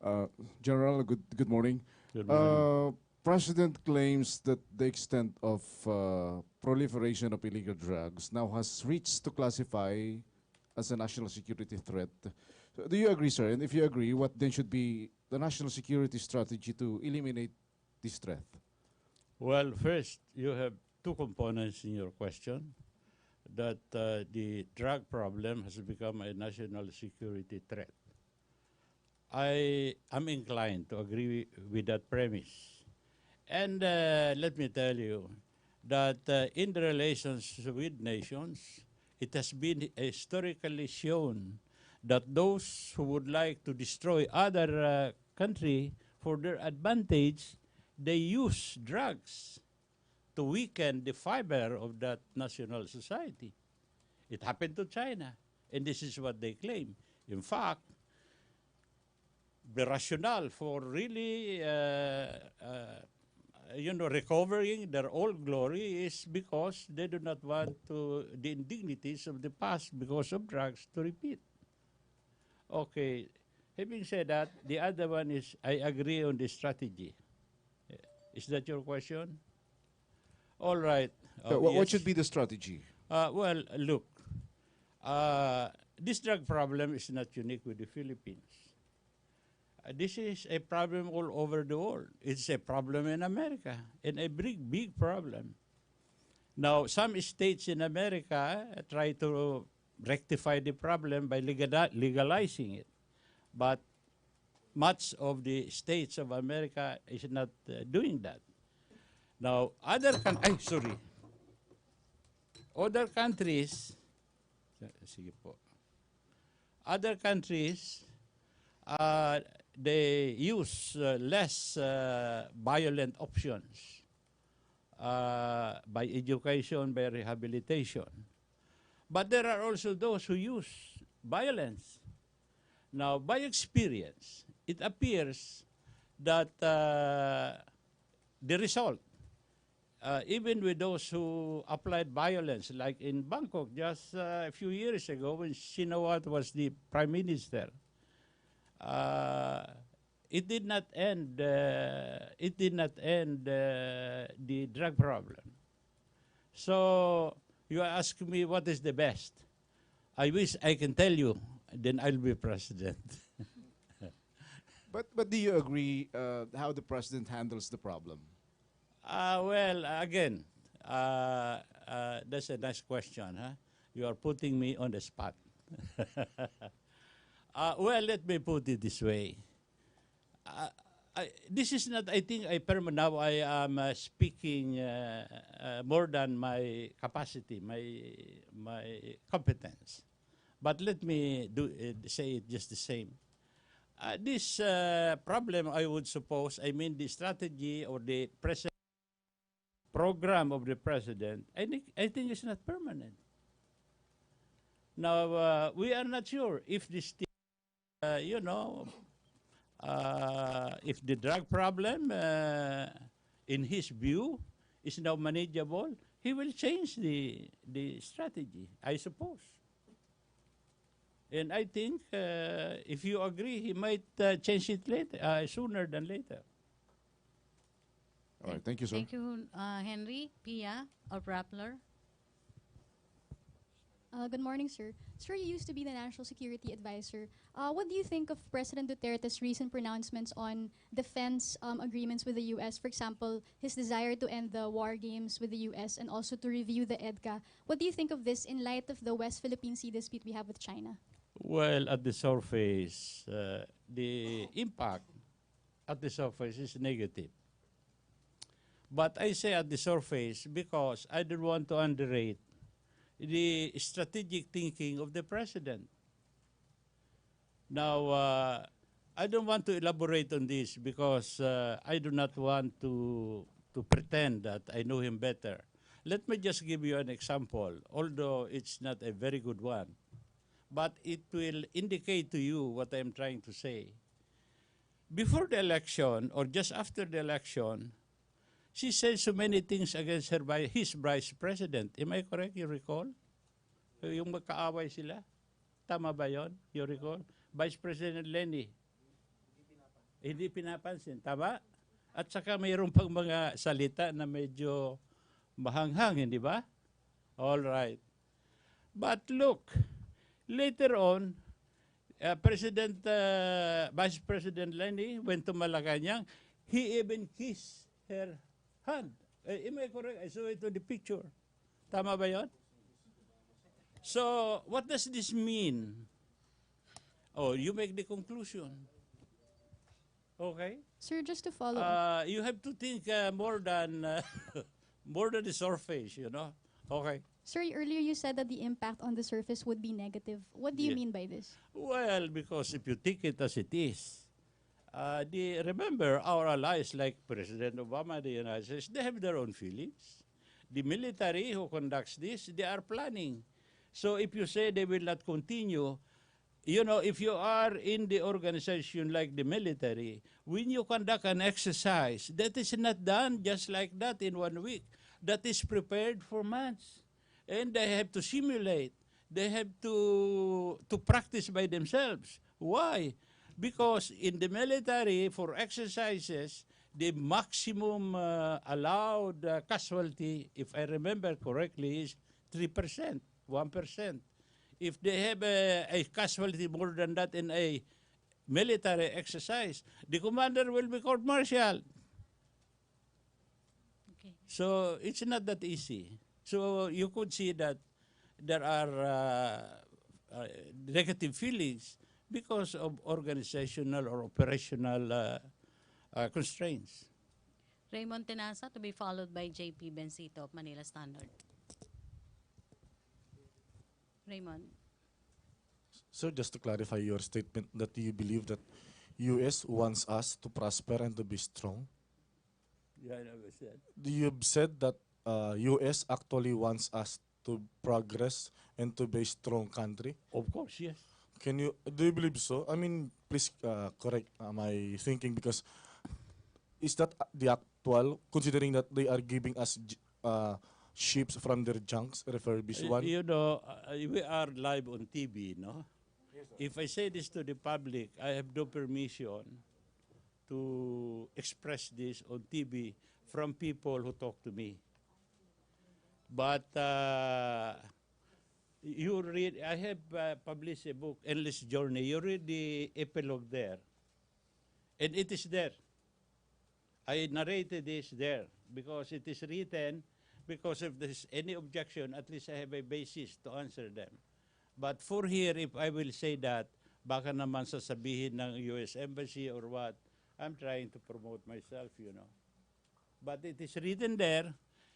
microphone. General, good morning. Good morning. President claims that the extent of proliferation of illegal drugs now has reached to classify as a national security threat. So do you agree, sir? And if you agree, what then should be the national security strategy to eliminate this threat? Well, first, you have two components in your question. That the drug problem has become a national security threat. I am inclined to agree with that premise. And let me tell you that in the relations with nations, it has been historically shown that those who would like to destroy other country for their advantage, they use drugs to weaken the fiber of that national society. It happened to China, and this is what they claim. In fact, the rationale for really recovering their old glory is because they do not want to the indignities of the past because of drugs to repeat. Okay, having said that, the other one is I agree on the strategy. Is that your question? All right. What Yes. should be the strategy? Well, look, this drug problem is not unique with the Philippines. This is a problem all over the world. It's a problem in America, and a big problem. Now, some states in America try to rectify the problem by legalizing it, but much of the states of America is not doing that. Now, other countries, sige po. Other countries, they use less violent options by education, by rehabilitation. But there are also those who use violence. Now, by experience, it appears that the result, even with those who applied violence, like in Bangkok just a few years ago when Shinawatra was the prime minister, it did not end. It did not end the drug problem. So you ask me what is the best. I wish I can tell you. Then I'll be president. But do you agree how the president handles the problem? Well, again, that's a nice question. Huh? You are putting me on the spot. Well, let me put it this way. This is not, I think, now I am speaking more than my capacity, my competence. But let me say it just the same. This problem, I would suppose, I mean the strategy or the present program of the president, I think it's not permanent. Now, we are not sure if this, if the drug problem, in his view, is now manageable, he will change the strategy, I suppose. And I think if you agree, he might change it later, sooner than later. All right, thank you, sir. Thank you, Henry. Pia or Rappler? Good morning, sir. Sir, you used to be the National Security Advisor. What do you think of President Duterte's recent pronouncements on defense agreements with the U.S.? For example, his desire to end the war games with the U.S. and also to review the EDCA. What do you think of this in light of the West Philippine Sea dispute we have with China? Well, at the surface, the impact at the surface is negative. But I say at the surface because I don't want to underrate the strategic thinking of the president. Now, I don't want to elaborate on this because I do not want to pretend that I know him better. Let me just give you an example, although it's not a very good one. But it will indicate to you what I'm trying to say. Before the election, or just after the election, she said so many things against his vice president. Am I correct, you recall? Yung magkaaway sila. Tama ba yon? You recall? Vice President Lenny. Hindi pinapansin. Tama? At saka mayroon pang mga salita na medyo mahanghang, hindi ba? All right. But look, later on, Vice President Lenny went to Malacanang. He even kissed her hand. Am I correct? I saw it on the picture. Tama ba yon? So, what does this mean? Oh, you make the conclusion. Okay? Sir, just to follow up. You have to think more than more than the surface, you know? Okay. Sir, earlier you said that the impact on the surface would be negative. What do you Yeah. mean by this? Well, because if you take it as it is, remember our allies like President Obama, the United States, they have their own feelings. The military who conducts this, they are planning. So if you say they will not continue, you know, if you are in the organization like the military, when you conduct an exercise, that is not done just like that in 1 week. That is prepared for months. And they have to simulate. They have to practice by themselves. Why? Because in the military, for exercises, the maximum allowed casualty, if I remember correctly, is 3%, 1%. If they have a casualty more than that in a military exercise, the commander will be court-martialed. Okay. So it's not that easy. So you could see that there are negative feelings because of organizational or operational constraints. Raymond Tenasa to be followed by JP Bencito of Manila Standard. Raymond. Sir, just to clarify your statement that you believe that U.S. wants us to prosper and to be strong. Yeah, I never said. You've said that U.S. actually wants us to progress and to be a strong country. Of course, yes. Do you believe so? I mean, please correct my thinking, because is that the actual, considering that they are giving us ships from their junks, refurbished one? You know, we are live on TV, no? If I say this to the public, I have no permission to express this on TV from people who talk to me. But you read, I have published a book, Endless Journey. You read the epilogue there, and it is there. I narrated this there because it is written, because if there's any objection, at least I have a basis to answer them. But for here, if I will say that, baka naman sasabihin ng US Embassy or what, I'm trying to promote myself, you know. But it is written there.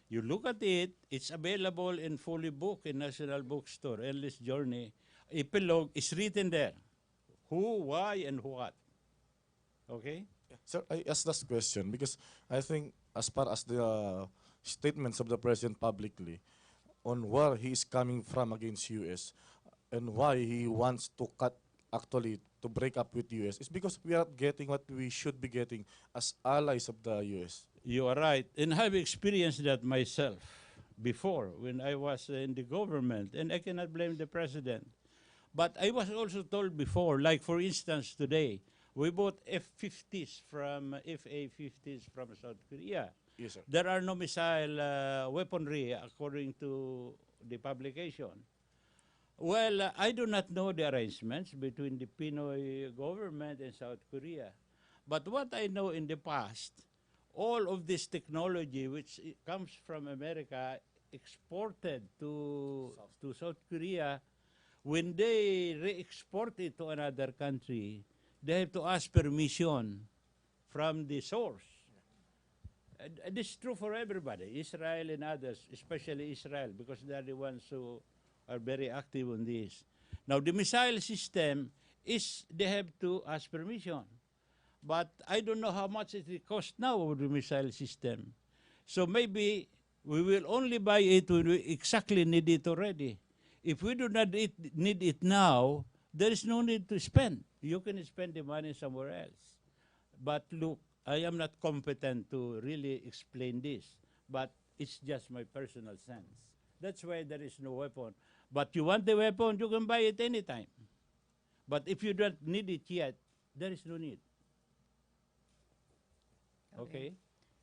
You look at it, it's available in fully book in National Bookstore, Endless Journey. Epilogue is written there. Who, why, and what. Okay? Sir, I ask this question because I think as far as the statements of the President publicly on where he is coming from against U.S. and why he wants to to break up with U.S. is because we are not getting what we should be getting as allies of the U.S. You are right. And I've experienced that myself before when I was in the government, and I cannot blame the president. But I was also told before, like for instance today, we bought F-50s from FA-50s from South Korea. Yes, sir. There are no missile weaponry according to the publication. Well, I do not know the arrangements between the Pinoy government and South Korea. But what I know in the past, all of this technology which comes from America exported to South Korea, when they re-export it to another country, they have to ask permission from the source. This is true for everybody, Israel and others, especially Israel, because they are the ones who are very active on this. Now, the missile system is, they have to ask permission. But I don't know how much it will cost now with the missile system. So maybe we will only buy it when we exactly need it already. If we do not need it now, there is no need to spend. You can spend the money somewhere else. But look, I am not competent to really explain this, but it's just my personal sense. That's why there is no weapon. But you want the weapon, you can buy it anytime. But if you don't need it yet, there is no need. Okay?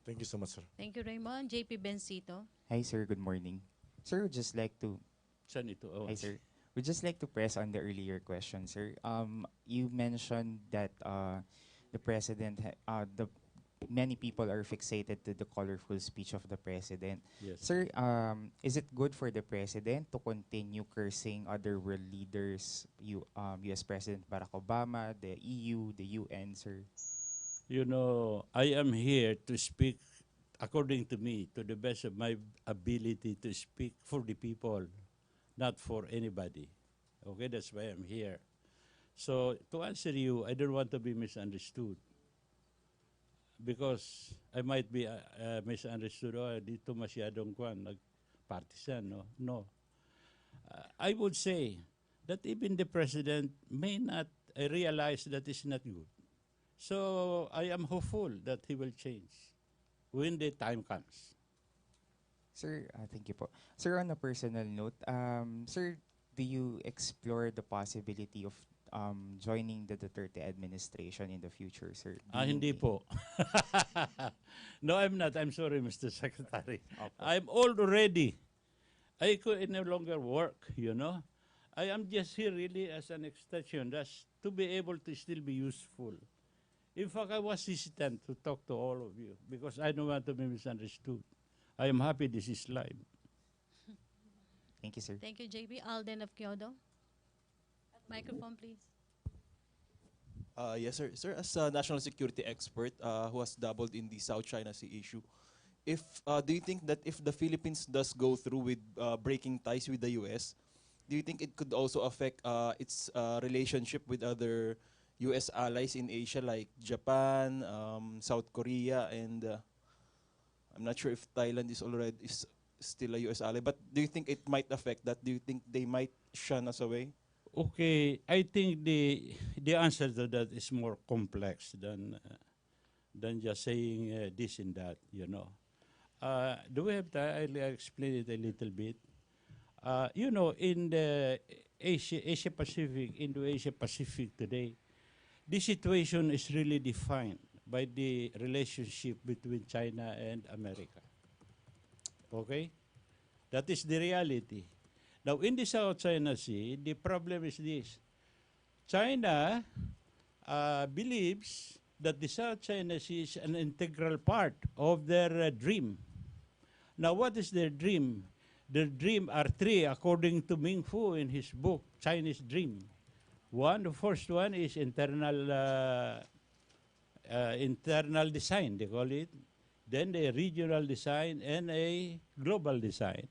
Thank you so much, sir. Thank you, Raymond. JP Bencito. Hi, sir. Good morning. Sir, would just like to Send it to us. Hi, sir. Would just like to press on the earlier question, sir. You mentioned that the president, the many people are fixated to the colorful speech of the president. Yes. Sir, is it good for the president to continue cursing other world leaders, U.S. President Barack Obama, the EU, the UN, sir? You know, I am here to speak, according to me, to the best of my ability to speak for the people, not for anybody. Okay, that's why I'm here. So, to answer you, I don't want to be misunderstood. Because I might be misunderstood, dito masyadong partisan, no? No. I would say that even the president may not realize that it's not good. So I am hopeful that he will change when the time comes. Sir, thank you po. Sir, on a personal note, sir, do you explore the possibility of joining the Duterte administration in the future, sir? Hindi po. No, I'm not. I'm sorry, Mr. Secretary. I'm old already. I could no longer work, you know. I am just here really as an extension, just to be able to still be useful. In fact, I was hesitant to talk to all of you because I don't want to be misunderstood. I am happy this is live. Thank you, sir. Thank you, JB. Alden of Kyoto. Microphone, please. Yes, sir. Sir, as a national security expert who has dabbled in the South China Sea issue, if do you think that if the Philippines does go through with breaking ties with the U.S., do you think it could also affect its relationship with other U.S. allies in Asia like Japan, South Korea, and I'm not sure if Thailand is still a U.S. ally, but do you think it might affect that? Do you think they might shun us away? Okay, I think the answer to that is more complex than just saying this and that, you know. Do we have time? I'll explain it a little bit. You know, in the Asia Pacific, Indo-Asia Pacific today, the situation is really defined by the relationship between China and America. Okay? That is the reality. Now, in the South China Sea, the problem is this. China believes that the South China Sea is an integral part of their dream. Now, what is their dream? Their dream are three, according to Ming Fu in his book, Chinese Dream. The first one is internal design, they call it. Then a regional design and a global design.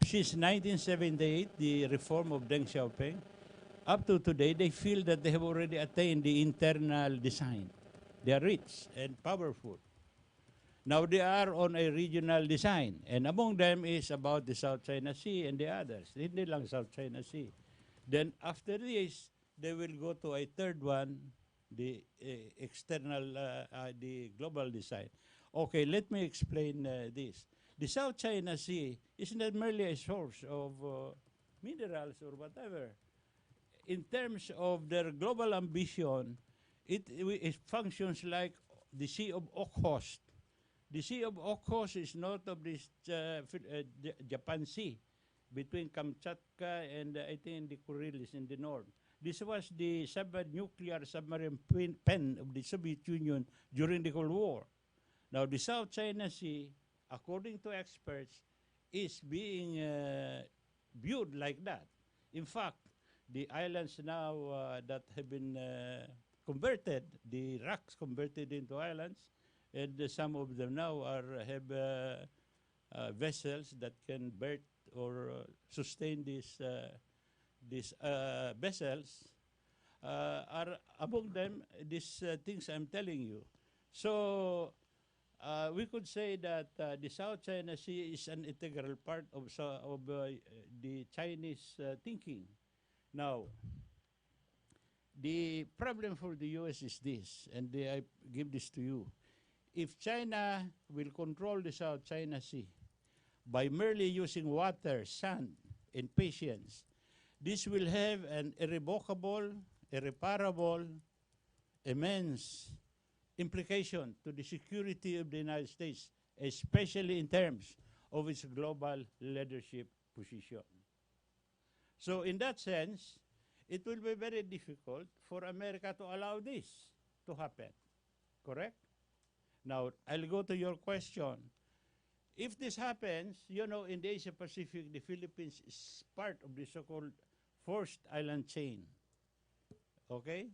Since 1978, the reform of Deng Xiaoping, up to today, they feel that they have already attained the internal design. They are rich and powerful. Now they are on a regional design, and among them is about the South China Sea and the others. Hindi lang South China Sea. Then after this, they will go to a third one, the the global design. Okay, let me explain this. The South China Sea is not merely a source of minerals or whatever. In terms of their global ambition, it functions like the Sea of Okhotsk. The Sea of Okhotsk is north of this Japan Sea, between Kamchatka and I think the Kurils in the north. This was the nuclear submarine pen of the Soviet Union during the Cold War. Now, the South China Sea, according to experts, is being viewed like that. In fact, the islands now that have been converted, the rocks converted into islands, and some of them now have vessels that can berth or sustain these vessels, are among them these things I'm telling you. So we could say that the South China Sea is an integral part of the Chinese thinking. Now, the problem for the U.S. is this, and I give this to you. If China will control the South China Sea by merely using water, sand, in patience, this will have an irrevocable, irreparable, immense implication to the security of the United States, especially in terms of its global leadership position. So in that sense, it will be very difficult for America to allow this to happen. Correct? Now, I'll go to your question. If this happens, you know, in the Asia Pacific, the Philippines is part of the so-called forced island chain. Okay?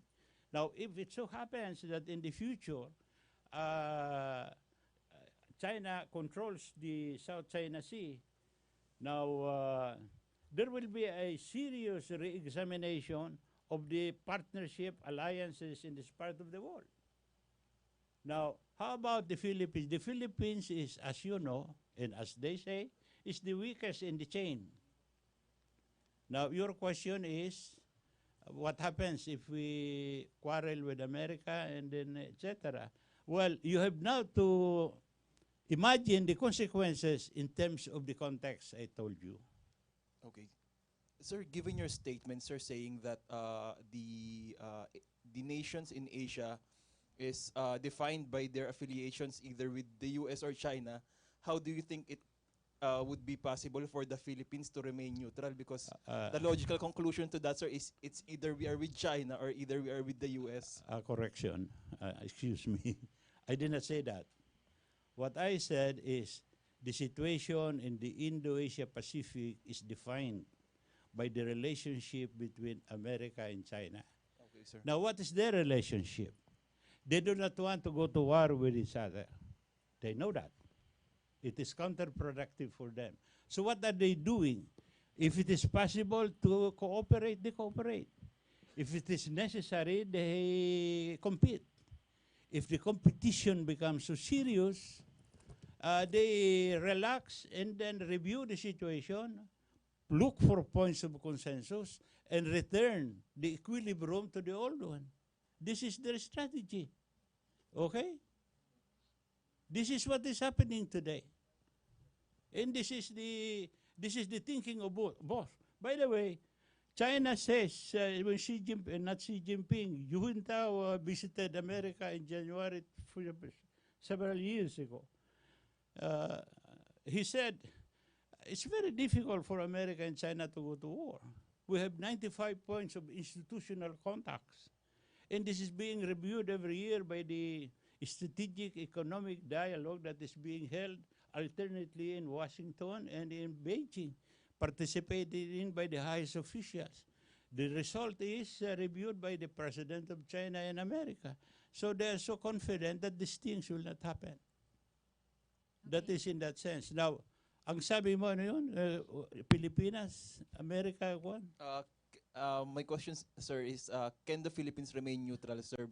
Now, if it so happens that in the future, China controls the South China Sea, now there will be a serious re-examination of the partnership alliances in this part of the world. Now, how about the Philippines? The Philippines is, as you know, and as they say, is the weakest in the chain. Now, your question is, what happens if we quarrel with America and then etc.? Well, you have now to imagine the consequences in terms of the context I told you. Okay. Sir, given your statement, sir, saying that the nations in Asia is defined by their affiliations either with the US or China, how do you think it would be possible for the Philippines to remain neutral? Because the logical conclusion to that, sir, is it's either we are with China or either we are with the US. Correction. Excuse me. I did not say that. What I said is the situation in the Indo-Asia Pacific is defined by the relationship between America and China. Okay, sir. Now, what is their relationship? They do not want to go to war with each other. They know that. It is counterproductive for them. So what are they doing? If it is possible to cooperate, they cooperate. If it is necessary, they compete. If the competition becomes so serious, they relax and then review the situation, look for points of consensus, and return the equilibrium to the old one. This is their strategy. Okay? This is what is happening today. And this is the thinking of both. By the way, China says, when Xi Jinping, not Xi Jinping, Junta visited America in January several years ago. He said, it's very difficult for America and China to go to war. We have 95 points of institutional contacts. And this is being reviewed every year by the strategic economic dialogue that is being held alternately in Washington and in Beijing, participated in by the highest officials. The result is reviewed by the President of China and America. So they are so confident that these things will not happen. That is in that sense. Now, ang sabi mo ano yun? Pilipinas, America, one? My question, sir, is can the Philippines remain neutral, sir,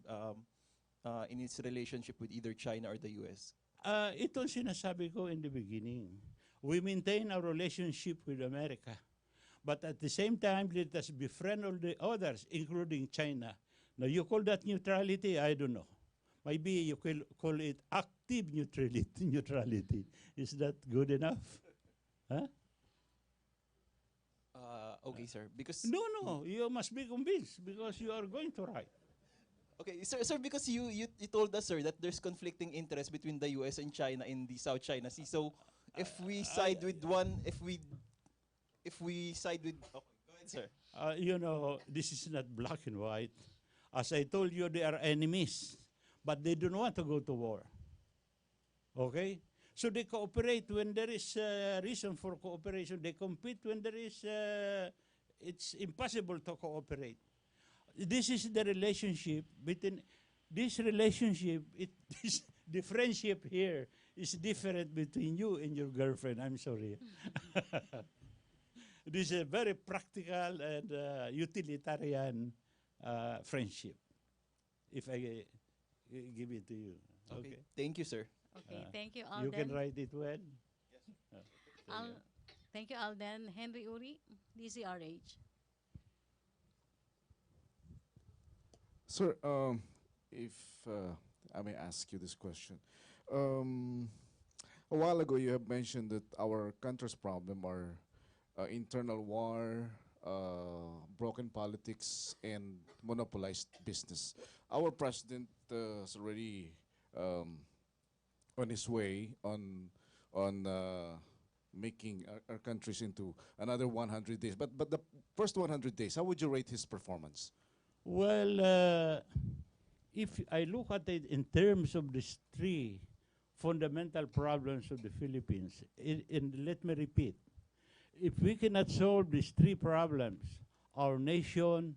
in its relationship with either China or the US? Ito ang sinasabi ko in the beginning. We maintain our relationship with America. But at the same time, let us befriend all the others, including China. Now, you call that neutrality? I don't know. Maybe you call it active neutrality. Is that good enough? Huh? Okay, sir. Because No, you must be convinced because you are going to write. okay, sir, because you told us, sir, that there's conflicting interest between the US and China in the South China Sea. So if we side with one, if we side with, okay, go ahead, sir. You know, this is not black and white. As I told you, they are enemies, but they don't want to go to war. Okay? So they cooperate when there is reason for cooperation. They compete when there is, it's impossible to cooperate. This is the relationship between, this relationship, the friendship here is different between you and your girlfriend. I'm sorry. This is a very practical and utilitarian friendship, if I give it to you. Okay. Thank you, sir. Okay, thank you, You can Alden. write it well. Thank you, Alden. Henry Uri, DCRH. Sir, if I may ask you this question. A while ago, you have mentioned that our country's problem are internal war, broken politics, and monopolized business. Our president is already um, on his way on making our countries into another 100 days. But the first 100 days, how would you rate his performance? Well, if I look at it in terms of these three fundamental problems of the Philippines, and let me repeat, if we cannot solve these three problems, our nation,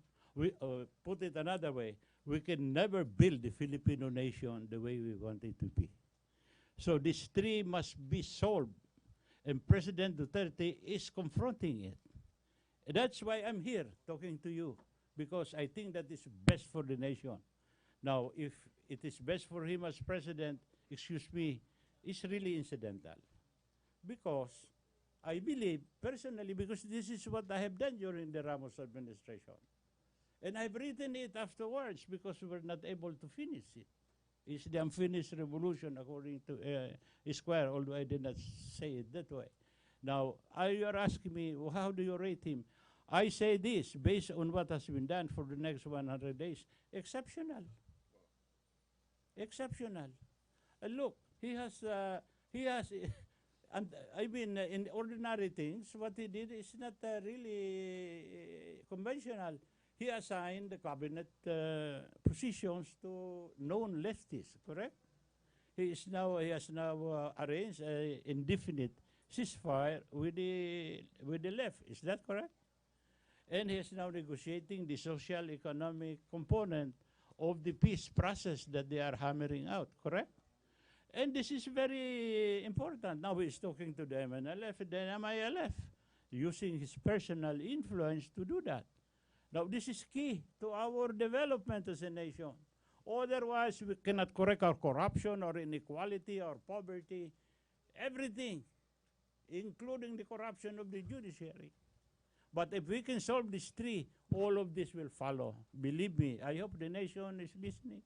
put it another way, we can never build the Filipino nation the way we want it to be. So these three must be solved, and President Duterte is confronting it. And that's why I'm here talking to you, because I think that is best for the nation. Now, if it is best for him as president, excuse me, it's really incidental. Because I believe, personally, because this is what I have done during the Ramos administration. And I've written it afterwards because we were not able to finish it. It's the unfinished revolution, according to Esquire, although I did not say it that way. Now, you are asking me, well, how do you rate him? I say this, based on what has been done for the next 100 days, exceptional. Exceptional. Look, he has, and I mean, in ordinary things, what he did is not really conventional. He assigned the cabinet positions to known leftists, correct? He has now arranged an indefinite ceasefire with the left. Is that correct? And he is now negotiating the social economic component of the peace process that they are hammering out, correct? And this is very important. Now he's talking to the MNLF and the MILF, using his personal influence to do that. Now this is key to our development as a nation. Otherwise, we cannot correct our corruption or inequality or poverty, everything, including the corruption of the judiciary. But if we can solve these three, all of this will follow. Believe me, I hope the nation is listening.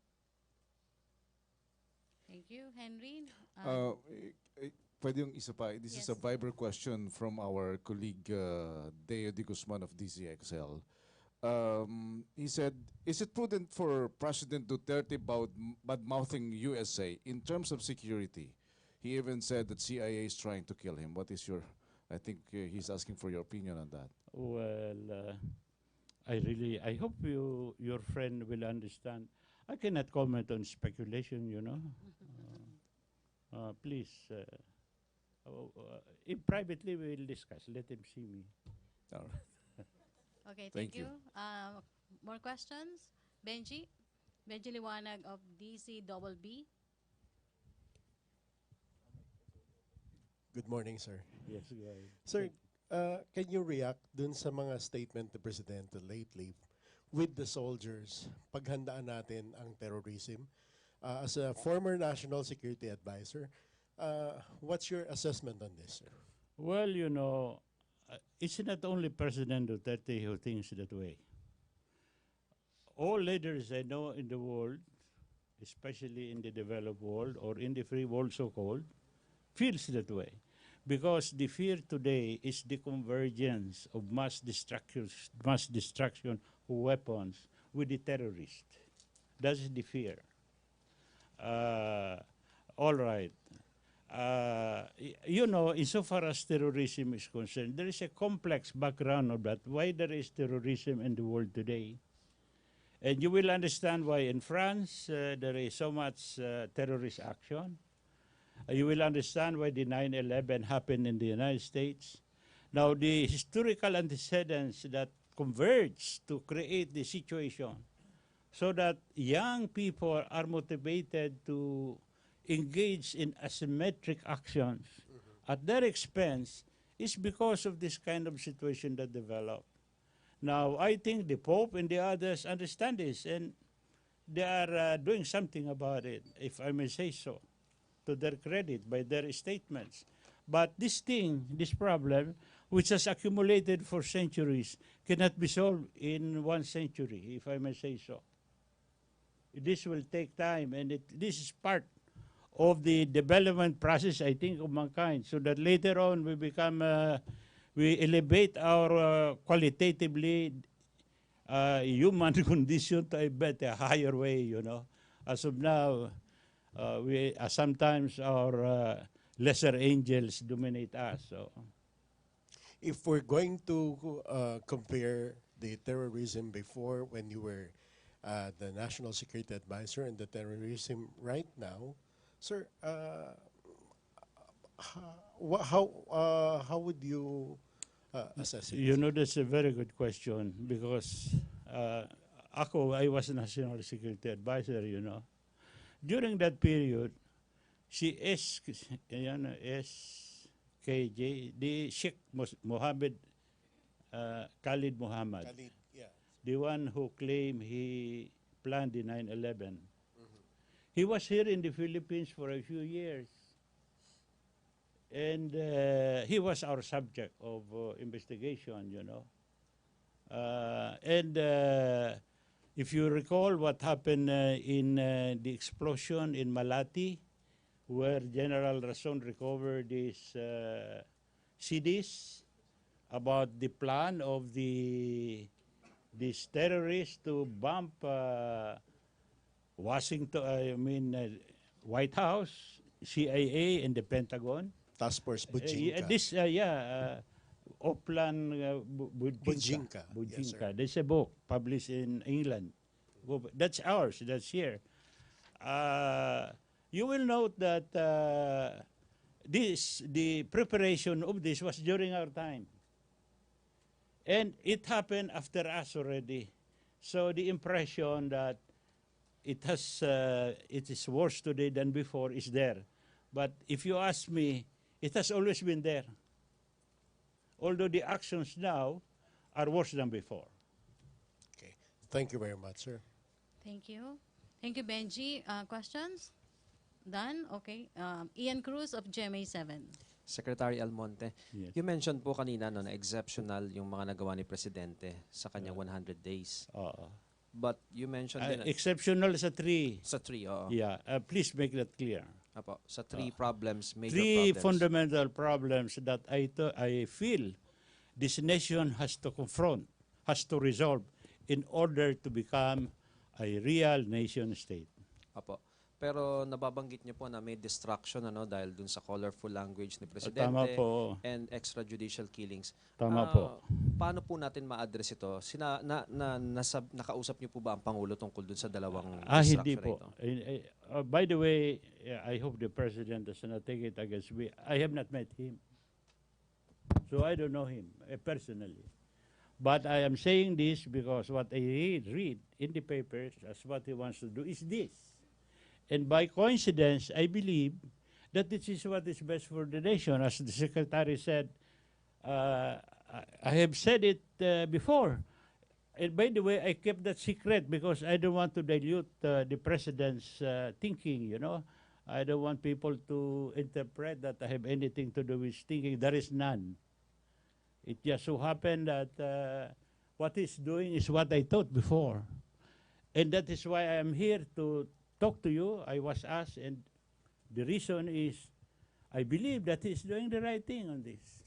Thank you, Henry. Pwede yung isa pa. This is a Yes. Viber question from our colleague Deo de Guzman of DZXL. He said, is it prudent for President Duterte about bad-mouthing USA in terms of security? He even said that CIA is trying to kill him. What is your, I think he's asking for your opinion on that. Well, I hope your friend will understand. I cannot comment on speculation, you know. Please, if privately we will discuss. Let him see me. All right. Okay, Thank thank you. you. More questions? Benji? Benji Liwanag of DCBB. Good morning, sir. Yes, go ahead. Sir, can you react dun sa mga statement ni Presidente lately with the soldiers, paghandaan natin ang terrorism? As a former National Security Advisor, what's your assessment on this, sir? Well, you know, it's not only President Duterte who thinks that way. All leaders I know in the world, especially in the developed world or in the free world so-called, feels that way. Because the fear today is the convergence of mass destruction weapons with the terrorist. That's the fear. All right. You know, insofar as terrorism is concerned, there is a complex background of that, why there is terrorism in the world today. And you will understand why in France there is so much terrorist action. You will understand why the 9/11 happened in the United States. Now, the historical antecedents that converge to create the situation so that young people are motivated to engage in asymmetric actions at their expense is because of this kind of situation that developed. Now, I think the Pope and the others understand this, and they are doing something about it, if I may say so, to their credit, by their statements. But this thing, this problem, which has accumulated for centuries, cannot be solved in 1 century, if I may say so. This will take time, and this is part of the development process, I think, of mankind, so that later on we become we elevate our qualitatively human condition to a better, higher way, you know. As of now, we sometimes our lesser angels dominate us. So If we're going to compare the terrorism before when you were the National Security Advisor and the terrorism right now, sir, how would you assess it? you know, that's a very good question because I was National Security Advisor, you know. During that period, si SKJ, the Sheikh Mohammed Khalid Muhammad, Khalid, yeah. the one who claimed he planned the 9/11. He was here in the Philippines for a few years. And he was our subject of investigation, you know. If you recall what happened in the explosion in Malati, where General Rason recovered these CDs about the plan of these terrorists to bomb Washington, White House, CIA, and the Pentagon. Task Force Bujinka. Oplan Bujinka. Yes, Bujinka. sir. There's a book published in England. That's ours. That's here. You will note that the preparation of this was during our time. And it happened after us already. So the impression that it is worse today than before is there. But if you ask me, it has always been there. Although the actions now are worse than before. Okay. Thank you very much, sir. Thank you. Thank you, Benji. Questions? Done? Okay. Ian Cruz of GMA7. Secretary Almonte, Yes. you mentioned po kanina no, na exceptional yung mga nagawa ni Presidente sa kanyang 100 days. But you mentioned din Exceptional sa three. sa three, oo. Yeah. Please make that clear. Apo, sa three problems, major Three problems. fundamental problems that I feel this nation has to confront, has to resolve in order to become a real nation state. Apo. Pero nababanggit niyo po na may distraction dahil dun sa colorful language ni Presidente Tama po. and extrajudicial killings. Tama po. Paano po natin ma-address ito? Nakausap niyo po ba ang Pangulo tungkol dun sa dalawang distraction Hindi na po. ito? By the way, I hope the President does not take it against me. I have not met him. So I don't know him personally. But I am saying this because what I read in the papers as what he wants to do is this. And by coincidence, I believe that this is what is best for the nation. As the Secretary said, I have said it before. And by the way, I kept that secret because I don't want to dilute the President's thinking, you know. I don't want people to interpret that I have anything to do with thinking. There is none. It just so happened that what he's doing is what I thought before. And that is why I am here to talk to you. I was asked, and the reason is I believe that he's doing the right thing on this.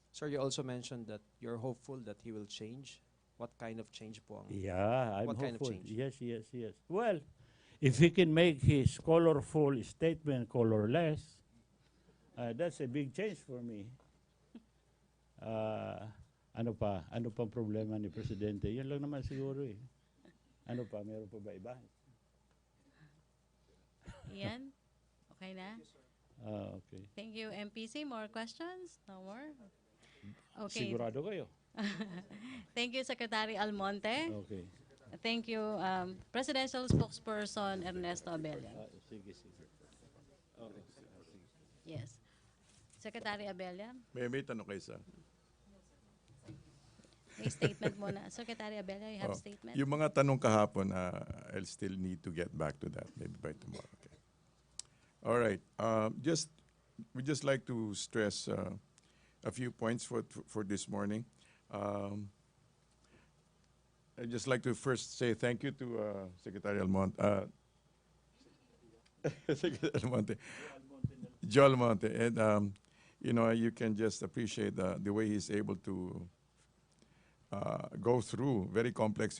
Sir, you also mentioned that you're hopeful that he will change. What kind of change po ang... Yeah, I'm What kind of hopeful. change? Yes. Well, if he can make his colorful statement colorless, that's a big change for me. Ano pang problema ni Presidente? Yan lang naman siguro eh. Ano pa? Meron pa ba iba? Ian? Okay na? Okay. Thank you, MPC. More questions? No more? Okay. Sigurado kayo? Thank you, Secretary Almonte. Okay. Thank you, Presidential Spokesperson Ernesto Abella. Sige. Yes. Secretary Abella, May tanong kayo, sir. may statement muna. Secretary Abella, you have a statement? Yung mga tanong kahapon, I'll still need to get back to that, maybe by tomorrow. Okay. All right. We just like to stress a few points for this morning. I'd just like to first say thank you to Secretary Almonte. Secretary Almonte. Joe Almonte. And you know, you can just appreciate the way he's able to go through very complex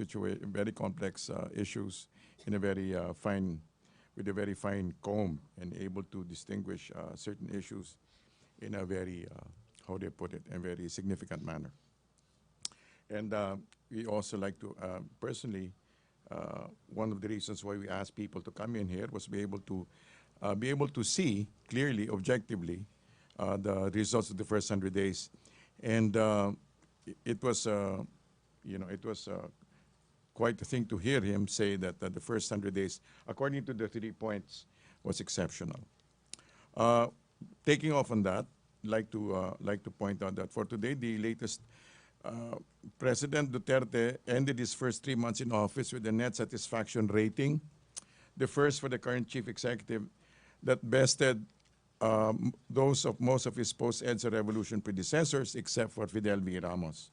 issues in a very fine, with a very fine comb, and able to distinguish certain issues in a very, how do you put it, in a very significant manner. And we also like to, personally, one of the reasons why we asked people to come in here was be able to see clearly, objectively, the results of the first 100 days. And it was, you know, it was quite a thing to hear him say that the first 100 days, according to the 3 points, was exceptional. Taking off on that, like to point out that for today, the latest President Duterte ended his first 3 months in office with a net satisfaction rating, the first for the current chief executive, that bested those of most of his post-EDSA revolution predecessors, except for Fidel V. Ramos,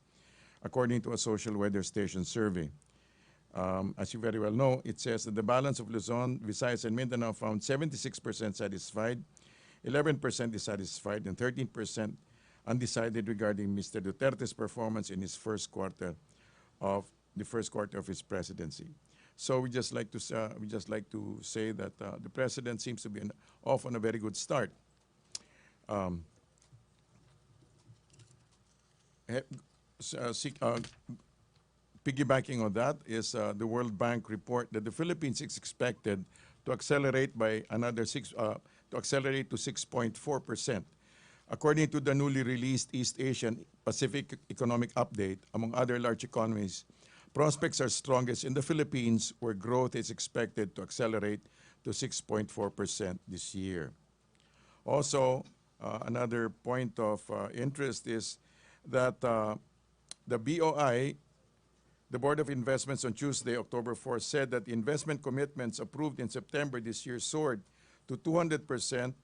according to a social weather station survey. As you very well know, it says that the balance of Luzon, Visayas, and Mindanao found 76% satisfied, 11% dissatisfied, and 13% undecided regarding Mr. Duterte's performance in his first quarter of his presidency. So we just like to say that the president seems to be off on a very good start. Piggybacking on that is the World Bank report that the Philippines is expected to accelerate by another to accelerate to 6.4%. According to the newly released East Asian Pacific Economic Update, among other large economies, prospects are strongest in the Philippines, where growth is expected to accelerate to 6.4% this year. Also, another point of interest is that the BOI, the Board of Investments, on Tuesday, October 4th, said that investment commitments approved in September this year soared 200%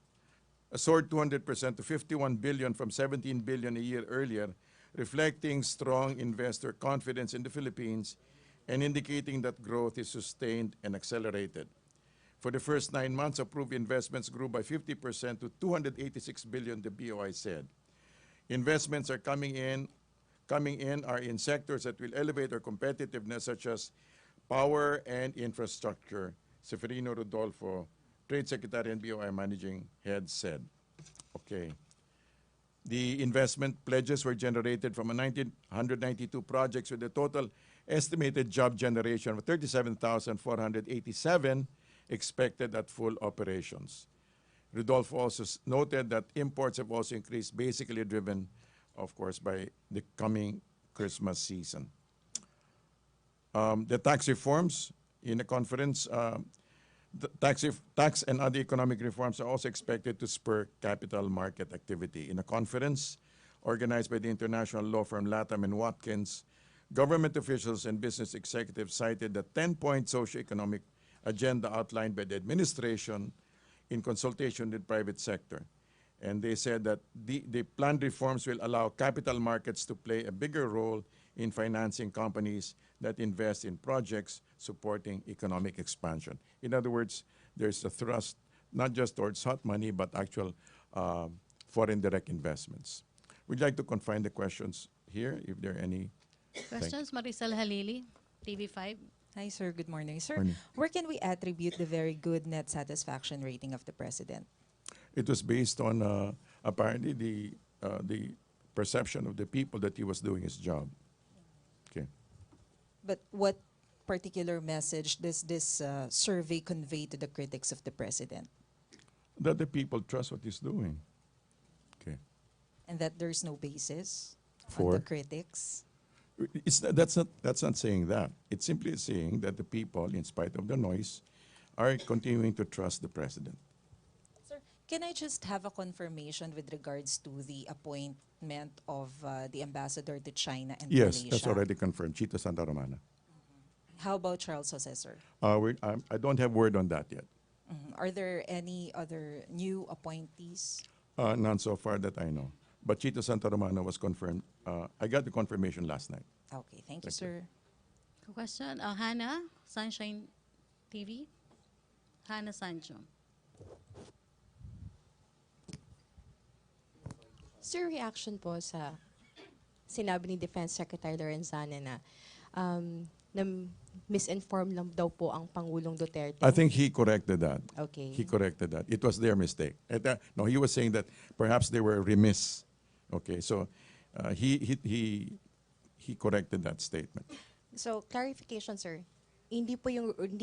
to 51 billion from 17 billion a year earlier, reflecting strong investor confidence in the Philippines and indicating that growth is sustained and accelerated. For the first 9 months, approved investments grew by 50% to 286 billion, the BOI said. Investments are coming in are in sectors that will elevate our competitiveness, such as power and infrastructure, Seferino Rodolfo, Trade Secretary and BOI Managing Head, said. Okay. The investment pledges were generated from 192 projects with a total estimated job generation of 37,487 expected at full operations. Rodolfo also noted that imports have also increased, basically driven, of course, by the coming Christmas season. The tax reforms in the conference, the tax and other economic reforms are also expected to spur capital market activity. In a conference organized by the international law firm Latham & Watkins, government officials and business executives cited the 10-point socioeconomic agenda outlined by the administration in consultation with the private sector. And they said that the planned reforms will allow capital markets to play a bigger role in financing companies that invest in projects supporting economic expansion. In other words, there's a thrust not just towards hot money, but actual foreign direct investments. We'd like to confine the questions here, if there are any. Questions, Maricel Halili, TV5. Hi, sir. Good morning. Sir, Morning. where can we attribute the very good net satisfaction rating of the president? It was based on apparently the perception of the people that he was doing his job. Okay. But what particular message does this survey convey to the critics of the president? That the people trust what he's doing. Okay. And that there's no basis on For? the critics? That's not saying that. It's simply saying that the people, in spite of the noise, are continuing to trust the president. Sir, can I just have a confirmation with regards to the appointment of the ambassador to China and Yes, Malaysia? that's already confirmed. Chito Santa Romana. How about Charles Jose, sir? I don't have word on that yet. Are there any other new appointees? None so far that I know. But Chito Santa Romana was confirmed. I got the confirmation last night. Okay, thank you, Thank you. sir. Question, Hannah, Sunshine TV. Hannah Sancho. Sir, reaction po sa sinabi ni Defense Secretary Lorenzana na misinform lang daw po ang Pangulong Duterte. I think he corrected that. Okay. He corrected that. It was their mistake. No, he was saying that perhaps they were remiss. Okay, so he corrected that statement. So, clarification, sir. Hindi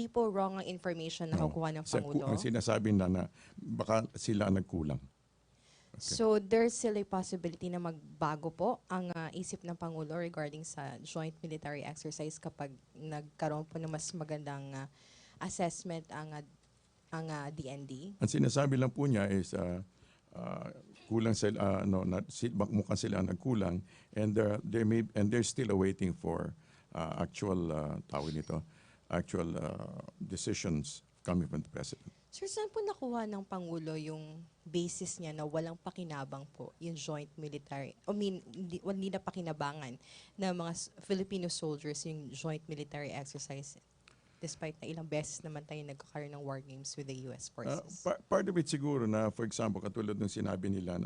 po wrong ang information na nakukuha ng Pangulo. Ang sinasabi na baka sila ang nagkulang. Okay. So, there's still a possibility na magbago po ang isip ng Pangulo regarding sa joint military exercise kapag nagkaroon po ng mas magandang assessment ang DND? Ang sinasabi lang po niya is kulang sila, mukhang sila ang nagkulang, and they're still awaiting for actual actual decisions coming from the President. Sir, saan po nakuha ng Pangulo yung basis niya na walang pakinabang po yung joint military? Hindi na pakinabangan ng mga Filipino soldiers yung joint military exercise despite na ilang beses naman tayo nagkakaroon ng war games with the U.S. forces? Part of it siguro na, for example, katulad ng sinasabi nila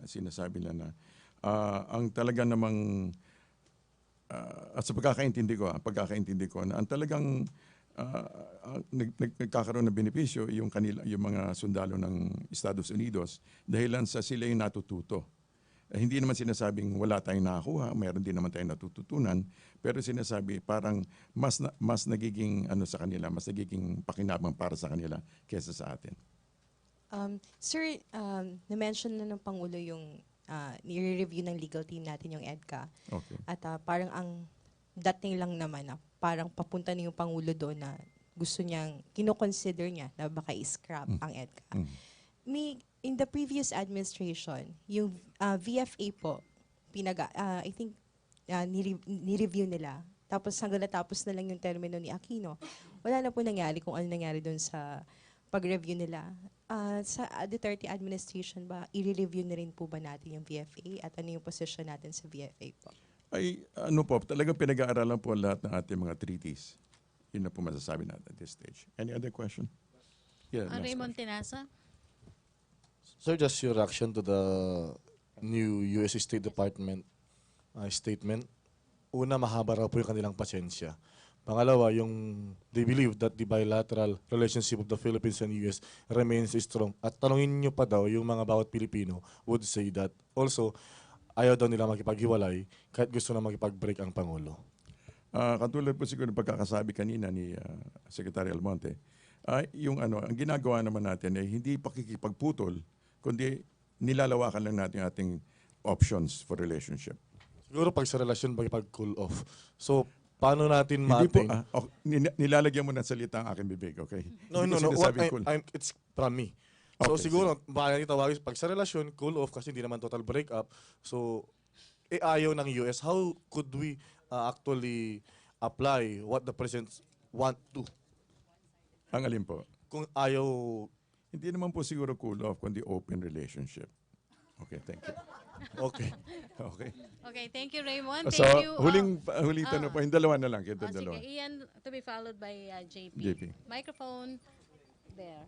na ang talaga namang at sa pagkakaintindi ko na ang talagang nagkakaroon ng benepisyo yung mga sundalo ng Estados Unidos dahilan sa sila yung natututo. Hindi naman sinasabing wala tayong nakakuha, mayroon din naman tayong natututunan, pero sinasabi parang mas nagiging sa kanila, mas nagiging pakinabang para sa kanila kaysa sa atin. Sir, na-mention na ng Pangulo yung nire-review ng legal team natin yung EDCA. Okay. At parang ang dating lang naman na parang papunta na yung Pangulo doon na gusto niyang, kinoconsider niya na baka i-scrap ang EDCA. In the previous administration, yung VFA po, I think ni-review nila. Tapos hanggang natapos na lang yung termino ni Aquino. Wala na po nangyari kung ano nangyari doon sa pag-review nila. Sa Duterte administration ba, i-review na rin po ba natin yung VFA at ano yung position natin sa VFA po? Talagang pinag-aaralan po lahat ng ating mga treaties. Yun na po masasabi natin at this stage. Any other question? Yeah, Raymond Tinasa? Sir, just your reaction to the new US State Department statement. Una, mahaba raw po yung kanilang pasensya. Pangalawa, they believe that the bilateral relationship of the Philippines and US remains strong. At tanongin nyo pa daw yung mga bawat Pilipino would say that. Also, ayaw daw nila makipaghiwalay kahit gusto na makipag-break ang Pangulo. Katulad po siguro ng pagkakasabi kanina ni Secretary Almonte, ang ginagawa naman natin ay hindi pakikipagputol, kundi nilalawakan lang natin ating options for relationship. Siguro pag sa relasyon, makipag-cool off. So, paano natin Hindi po, ma-attain? nilalagyan mo ng salita ang aking bibig, okay? No. Cool. It's from me. So siguro, baka tawagin pag sa relasyon, cool off kasi hindi naman total breakup. So, ayaw ng US, how could we actually apply what the President want to? Ang alin po? Kung ayaw... Hindi naman po siguro cool off, kundi open relationship. Okay, thank you. Okay. Okay, thank you, Raymond. So, Thank you. huling tanong po, yung dalawa na lang. Kita Sige, dalawa. Ian, to be followed by JP. JP. Microphone there.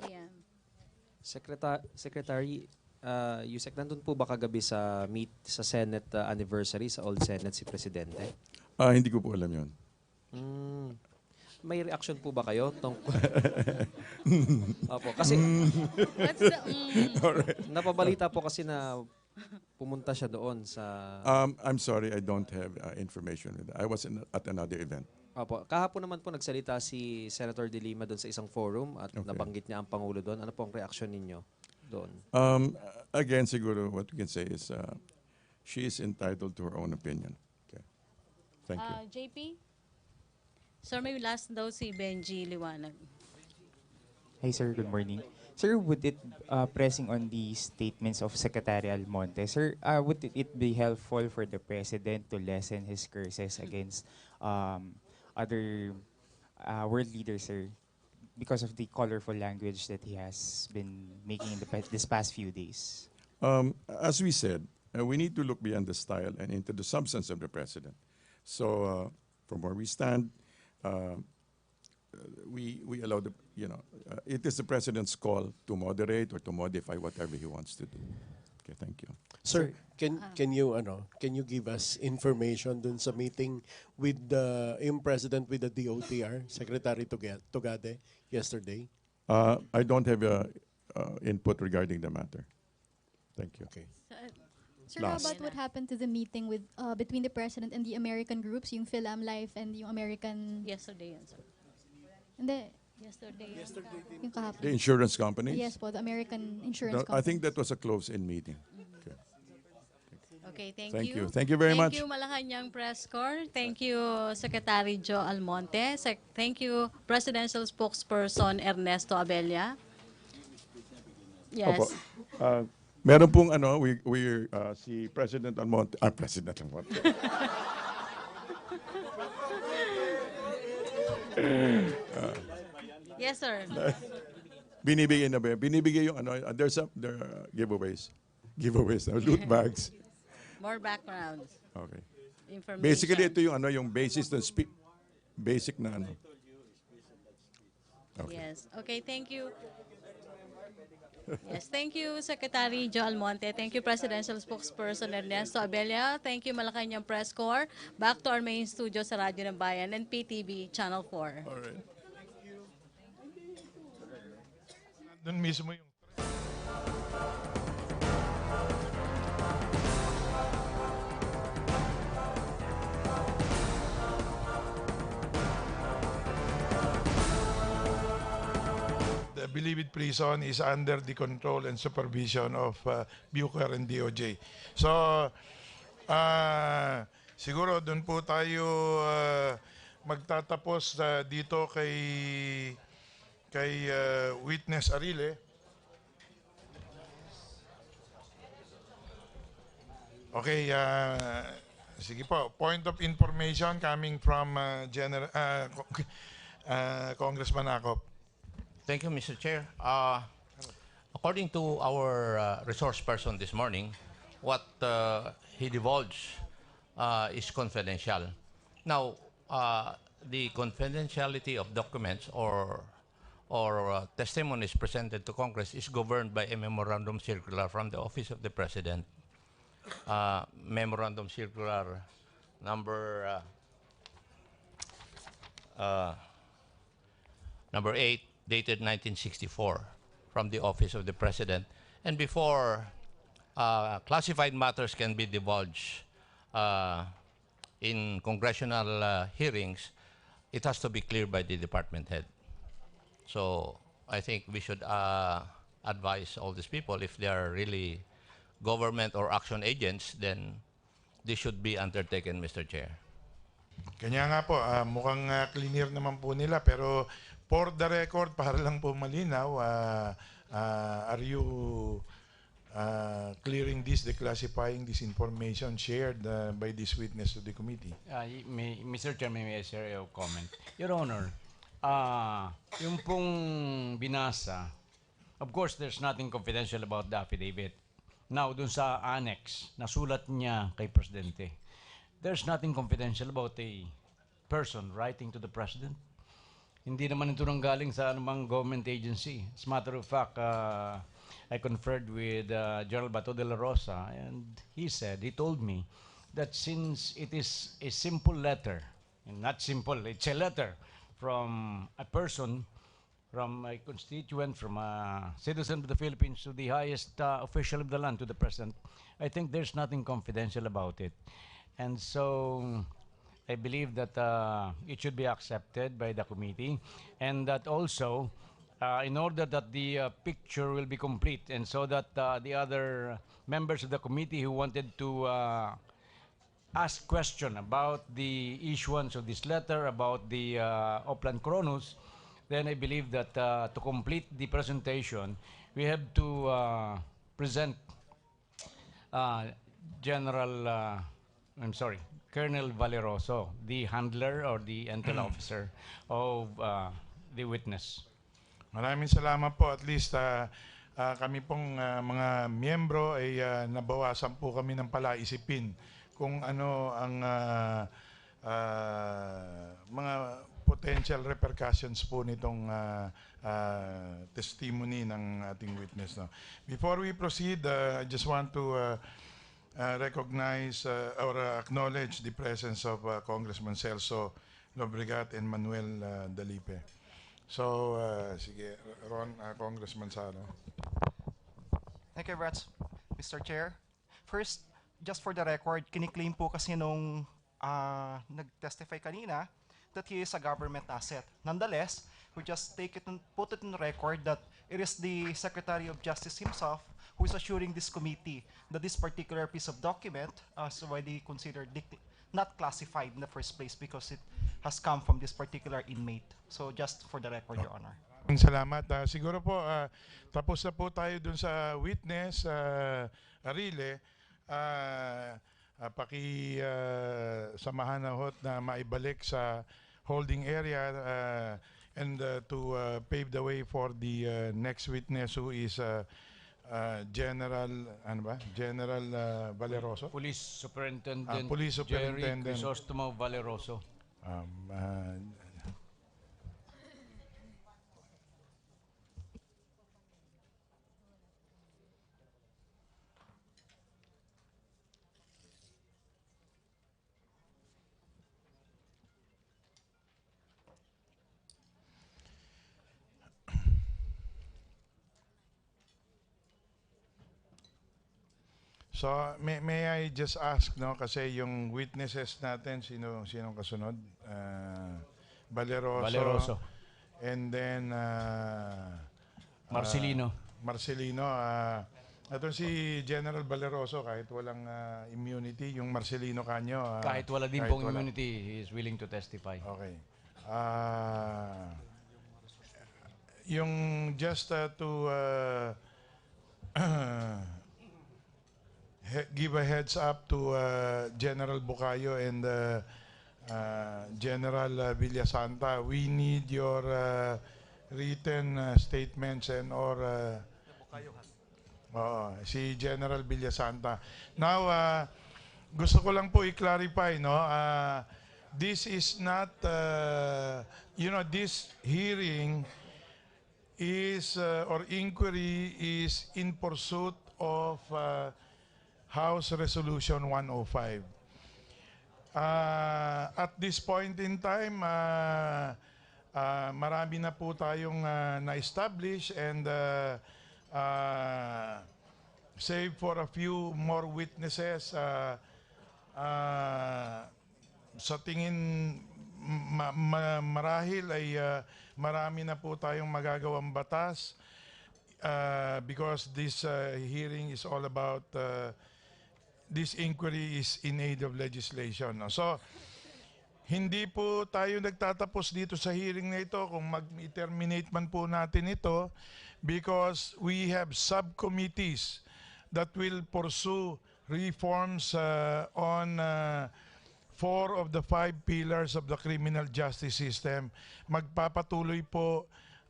Ian. Secretary, Yusek, nandun po ba kagabi sa Senate anniversary, sa Old Senate si Presidente? Hindi ko po alam yun. May reaction po ba kayo? Opo, kasi napabalita po kasi na pumunta siya doon sa... I'm sorry, I don't have information with that. I was at another event. Opo, kahapon naman po nagsalita si Senator De Lima doon sa isang forum at nabanggit niya ang Pangulo doon. Ano po ang reaction ninyo doon? Again, siguro what we can say is she is entitled to her own opinion. Okay. Thank you. JP? Sir, may last daw si Benji Liwanag. Hi, sir. Good morning. Sir, would it, pressing on the statements of Secretary Almonte, sir, would it be helpful for the President to lessen his curses against other world leaders, sir, because of the colorful language that he has been making in this past few days? As we said, we need to look beyond the style and into the substance of the President. So, from where we stand, we allow it is the President's call to moderate or to modify whatever he wants to do. Okay. Okay, thank you. Sir, can you give us information dun sa meeting with the President with the DOTR, Secretary Tugade, yesterday? I don't have input regarding the matter. Thank you. Okay. Sir, how Last. about what happened to the meeting with between the President and the American groups, yung Philam Life and yung American... Yesterday yan, sir. Hindi, Yesterday. yung kahapon. The insurance companies? Yes po, the American No, insurance I company. think that was a closed-in meeting. Okay. Okay, thank Thank you. you. Thank you very much. Thank you, Malacanang Press Corps. Thank you, Secretary Joe Almonte. Thank you, Presidential Spokesperson Ernesto Abella. Yes. Opo. Meron pong si President Almonte, President Almonte. Yes, sir. Binibigay na ba? Binibigay yung there are giveaways. Giveaways, loot bags. More background Okay. information. Basically, ito yung yung basis ng basic na Okay. Yes. Okay, thank you. Yes, thank you, Secretary Joe Almonte. Thank you, Presidential Spokesperson Ernesto Abella. Thank you, Malacanang Press Corps. Back to our main studio sa Radyo ng Bayan and PTV Channel 4. All right. Doon mismo yung the Bilibid prison is under the control and supervision of Bucor and DOJ. So, siguro doon po tayo magtatapos dito kay Witness Arile. Okay, sige po. Point of information coming from Congressman Acop. Thank you, Mr. Chair. According to our resource person this morning, what he divulged is confidential. Now, the confidentiality of documents or testimonies presented to Congress is governed by a memorandum circular from the Office of the President. Memorandum circular number 8, dated 1964, from the Office of the President. And before classified matters can be divulged in congressional hearings, it has to be cleared by the department head. So I think we should advise all these people, if they are really government or action agents, then this should be undertaken, Mr. Chair. Kanya nga po, mukhang clear naman po nila, pero for the record, para lang po malinaw, are you clearing this, declassifying this information shared by this witness to the committee? Mr. Chair, may I share a comment? Your Honor, yung pong binasa, of course, there's nothing confidential about the affidavit. Now, dun sa annex, nasulat niya kay Presidente, there's nothing confidential about a person writing to the President. Hindi naman ito nanggaling sa anumang government agency. As a matter of fact, I conferred with General Bato de la Rosa, and he told me that since it is a simple letter, and not simple, it's a letter from a person, from a constituent, from a citizen of the Philippines to the highest official of the land, to the President, I think there's nothing confidential about it. And so I believe that it should be accepted by the committee, and that also, in order that the picture will be complete, and so that the other members of the committee who wanted to ask question about the issuance of this letter, about the Oplan Kronos, then I believe that to complete the presentation, we have to present Colonel Valeroso, the handler or the intel officer of the witness. Maraming salamat po. At least kami pong mga miyembro ay nabawasan po kami ng palaisipin kung ano ang mga potential potential repercussions po nitong testimony ng ating witness. No? Before we proceed, I just want to recognize or acknowledge the presence of Congressman Celso Lobregat and Manuel Dalipe. So, sige, Ron, Congressman Sano. Thank you very much, Mr. Chair. First, just for the record, kiniklaim po kasi nung nag-testify kanina that he is a government asset. Nonetheless, we just take it and put it in record that it is the Secretary of Justice himself who is assuring this committee that this particular piece of document is already considered not classified in the first place because it has come from this particular inmate. So just for the record, Your Honor. Salamat. Siguro po, tapos na po tayo dun sa witness, Arile. Samahan na hot na maibalik sa holding area and to pave the way for the next witness who is General Valeroso? Police Superintendent, Police Superintendent Jerry Crisostomo Valeroso. So, may I just ask, no, kasi yung witnesses natin, sinong kasunod? Valeroso. And then, Marcelino. Marcelino. Ito si General Valeroso, kahit walang immunity, yung Marcelino kanyo. Kahit wala din pong immunity, he is willing to testify. Okay. Yung just to give a heads up to General Bucayo and General Villasanta. We need your written statements and or si General Villasanta. Now, gusto ko lang po i-clarify, no? This is not, this hearing is or inquiry is in pursuit of House Resolution 105. At this point in time, marami na po tayong na-establish and save for a few more witnesses. Sa tingin marahil ay marami na po tayong magagawang batas because this hearing is all about this inquiry is in aid of legislation. No? So, hindi po tayo nagtatapos dito sa hearing na ito kung mag-terminate man po natin ito because we have subcommittees that will pursue reforms on 4 of the 5 pillars of the criminal justice system. Magpapatuloy po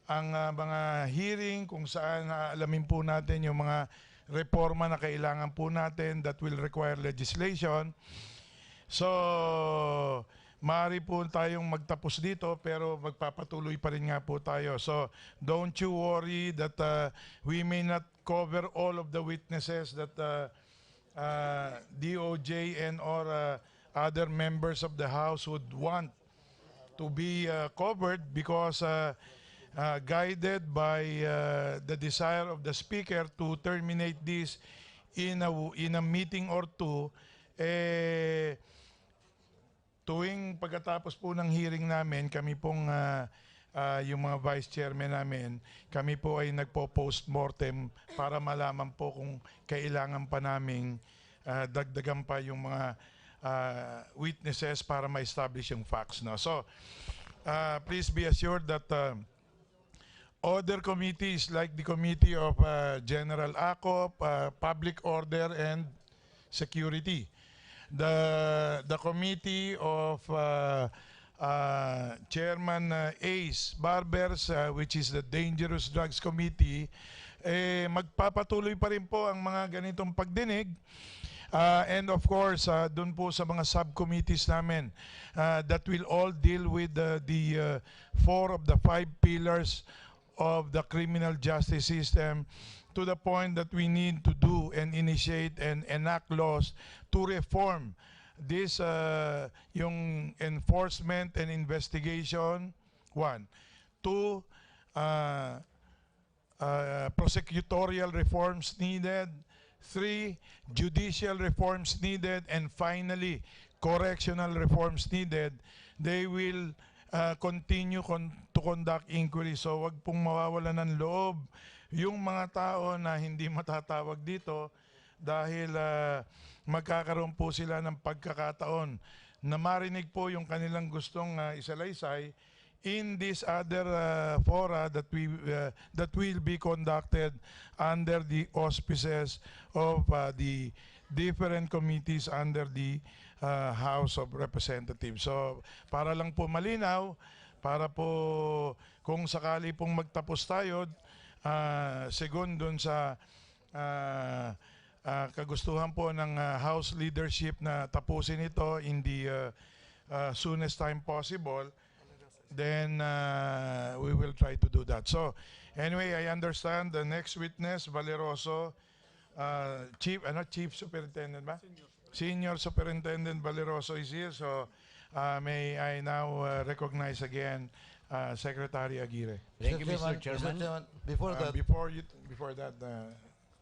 ang mga hearing kung saan alamin po natin yung mga reforma na kailangan po natin that will require legislation. So, maaari po tayong magtapos dito pero magpapatuloy pa rin nga po tayo. So, don't you worry that we may not cover all of the witnesses that DOJ and or other members of the House would want to be covered because guided by the desire of the Speaker to terminate this in a meeting or two, tuwing pagkatapos po ng hearing namin, kami pong yung mga vice chairman namin, kami po ay nagpo-postmortem para malaman po kung kailangan pa naming dagdagan pa yung mga witnesses para ma-establish yung facts. No? So, please be assured that other committees like the Committee of General Acop, Public Order and Security, the Committee of Chairman Ace Barbers, which is the Dangerous Drugs Committee, magpapatuloy pa rin po ang mga ganitong pagdinig And of course, dun po sa mga subcommittees namin that will all deal with the 4 of the 5 pillars of the criminal justice system, to the point that we need to do and initiate and enact laws to reform this yung enforcement and investigation. 1. 2, prosecutorial reforms needed. 3, judicial reforms needed. And finally, correctional reforms needed. They will continue to conduct inquiry. So wag pong mawawala ng loob yung mga tao na hindi matatawag dito dahil magkakaroon po sila ng pagkakataon na marinig po yung kanilang gustong isalaysay in this other fora that will be conducted under the auspices of the different committees under the House of Representatives. So para lang po malinaw, para po kung sakali pong magtapos tayo, segun dun sa kagustuhan po ng House leadership na tapusin ito in the soonest time possible, then we will try to do that. So anyway, I understand the next witness, Valeroso, Chief Superintendent ba? Senior Superintendent Valeroso is here. So may I now recognize again Secretary Aguirre. Thank you, Mr. Chairman. Before that, before that,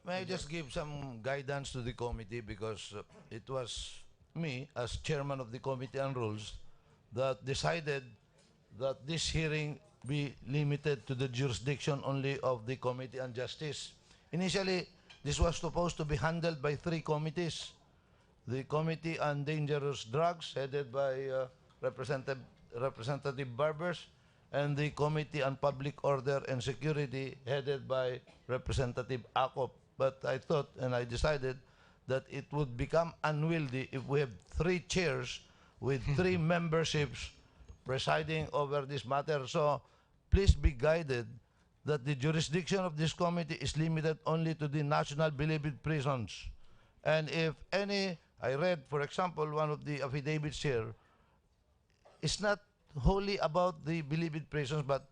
may I just give some guidance to the committee, because it was me, as chairman of the Committee on Rules, that decided that this hearing be limited to the jurisdiction only of the Committee on Justice. Initially, this was supposed to be handled by 3 committees. The Committee on Dangerous Drugs, headed by Representative Barbers, and the Committee on Public Order and Security, headed by Representative Acop. But I thought, and I decided, that it would become unwieldy if we have 3 chairs with 3 memberships presiding over this matter. So please be guided that the jurisdiction of this committee is limited only to the national believed prisons. And if any, I read, for example, one of the affidavits here, is not wholly about the believed prisons, but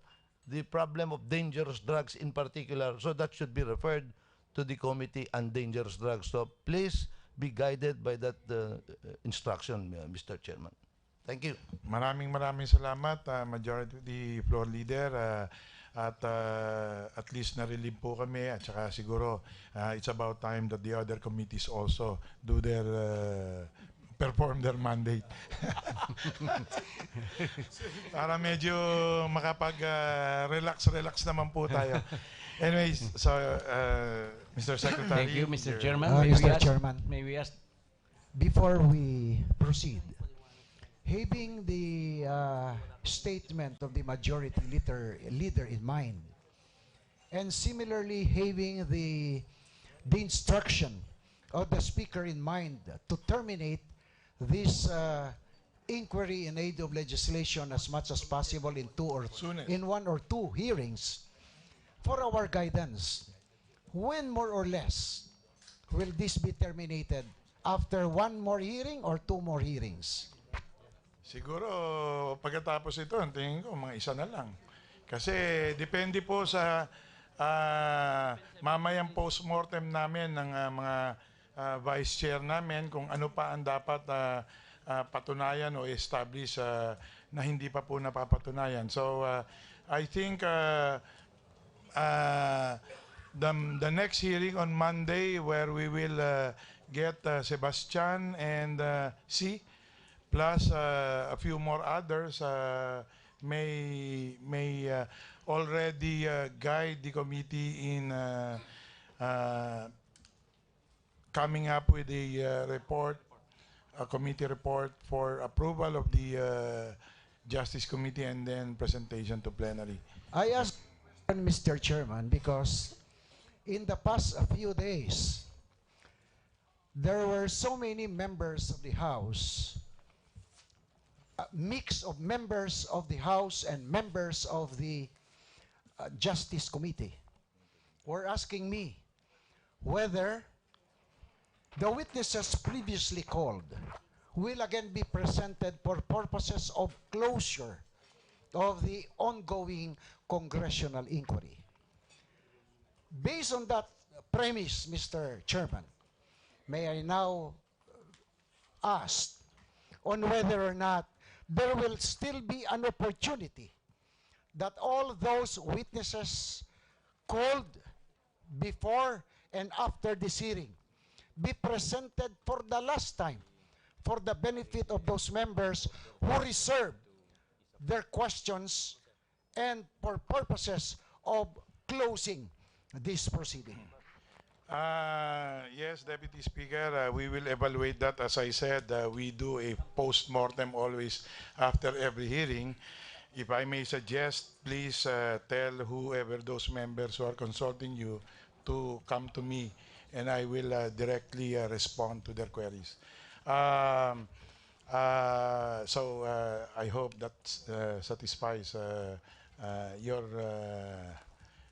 the problem of dangerous drugs in particular. So that should be referred to the Committee on Dangerous Drugs. So please be guided by that instruction, Mr. Chairman. Thank you. Maraming salamat, Majority Floor Leader. At least na-relieve po kami, at saka siguro it's about time that the other committees also do perform their mandate. Para medyo makapag-relax naman po tayo. Anyways, so Mr. Secretary. Thank you, Mr. Chairman. Mr. Chairman, may we ask? before we proceed, having the statement of the majority leader in mind, and similarly having the instruction of the Speaker in mind to terminate this inquiry in aid of legislation as much as possible in in 1 or 2 hearings, for our guidance, when more or less will this be terminated? After 1 more hearing or 2 more hearings? Siguro pagkatapos ito, ang tingin ko mga isa na lang. Kasi depende po sa mamayang postmortem namin ng mga vice chair namin kung ano pa ang dapat patunayan o establish na hindi pa po napapatunayan. So I think the next hearing on Monday, where we will get Sebastian and C, plus a few more others, may already guide the committee in coming up with a report, a committee report for approval of the Justice Committee and then presentation to plenary. I ask Mr. Chairman because in the past few days, there were so many members of the House, a mix of members of the House and members of the Justice Committee, were asking me whether The witnesses previously called will again be presented for purposes of closure of the ongoing congressional inquiry. Based on that premise, Mr. Chairman, may I now ask on whether or not there will still be an opportunity that all those witnesses called before and after this hearing be presented for the last time for the benefit of those members who reserved their questions and for purposes of closing this proceeding. Yes, Deputy Speaker, we will evaluate that. As I said, we do a post-mortem always after every hearing. If I may suggest, please tell whoever those members who are consulting you to come to me, and I will directly respond to their queries. I hope that satisfies your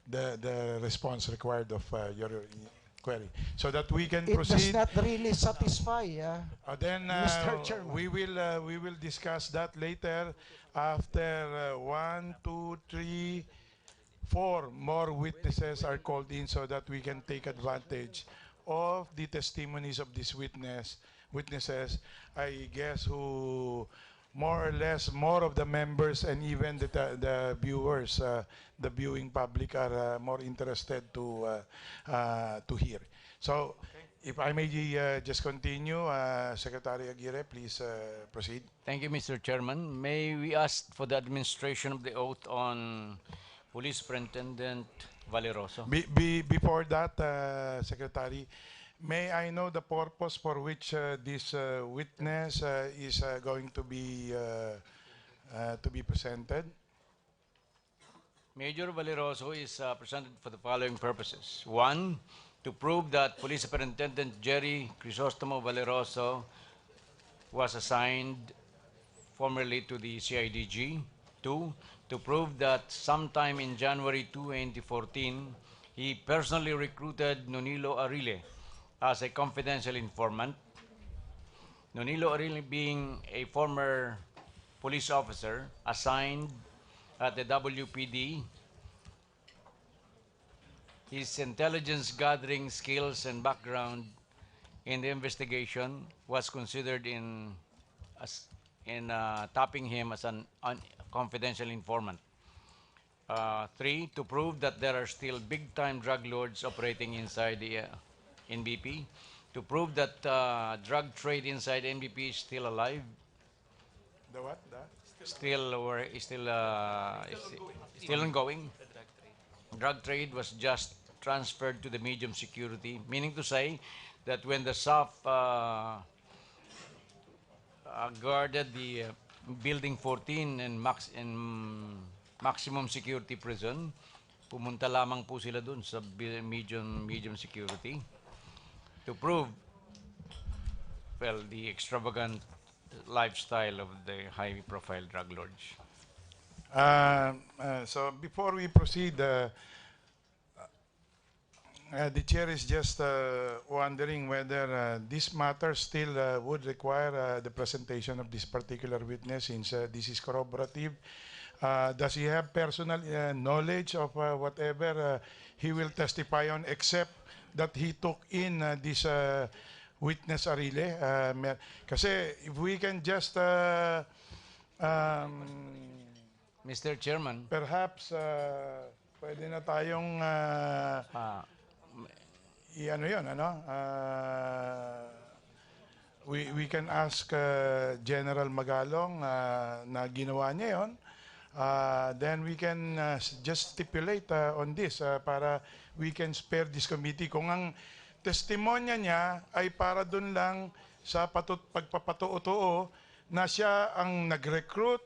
the response required of your query, so that we can It proceed. does not really satisfy, Then Mr. Chairman. we will discuss that later after 1, 2, 3, 4 more witnesses are called in, so that we can take advantage of the testimonies of these witnesses. I guess who more or less more of the members and even the viewers, the viewing public are more interested to hear. So, if I may just continue, Secretary Aguirre, please proceed. Thank you, Mr. Chairman. May we ask for the administration of the oath on Police Superintendent Valeroso? Before that, Secretary, may I know the purpose for which this witness is going to be presented? Major Valeroso is presented for the following purposes. 1, to prove that Police Superintendent Jerry Crisostomo Valeroso was assigned formerly to the CIDG. 2, to prove that sometime in January 2014, he personally recruited Nonilo Arile as a confidential informant. Nonilo Arile being a former police officer assigned at the WPD. His intelligence gathering skills and background in the investigation was considered in tapping him as an confidential informant. 3, to prove that there are still big-time drug lords operating inside the NBP. To prove that drug trade inside NBP is still alive. The what? Still ongoing. Drug trade was just transferred to the medium security, meaning to say that when the SAF guarded the Building 14 and maximum security prison, pumunta lamang po sila dun sa medium security to prove, well, the extravagant lifestyle of the high-profile drug lords. So before we proceed, the chair is just wondering whether this matter still would require the presentation of this particular witness, since this is corroborative. Does he have personal knowledge of whatever he will testify on, except that he took in this witness Arile? Kasi if we can just Mr. Chairman, perhaps pwede na tayong i-ano yun, ano? We can ask General Magalong na ginawa niya yun. Then we can just stipulate on this para we can spare this committee. Kung ang testimonya niya ay para dun lang sa pagpapatuo-tuo na siya ang nag-recruit,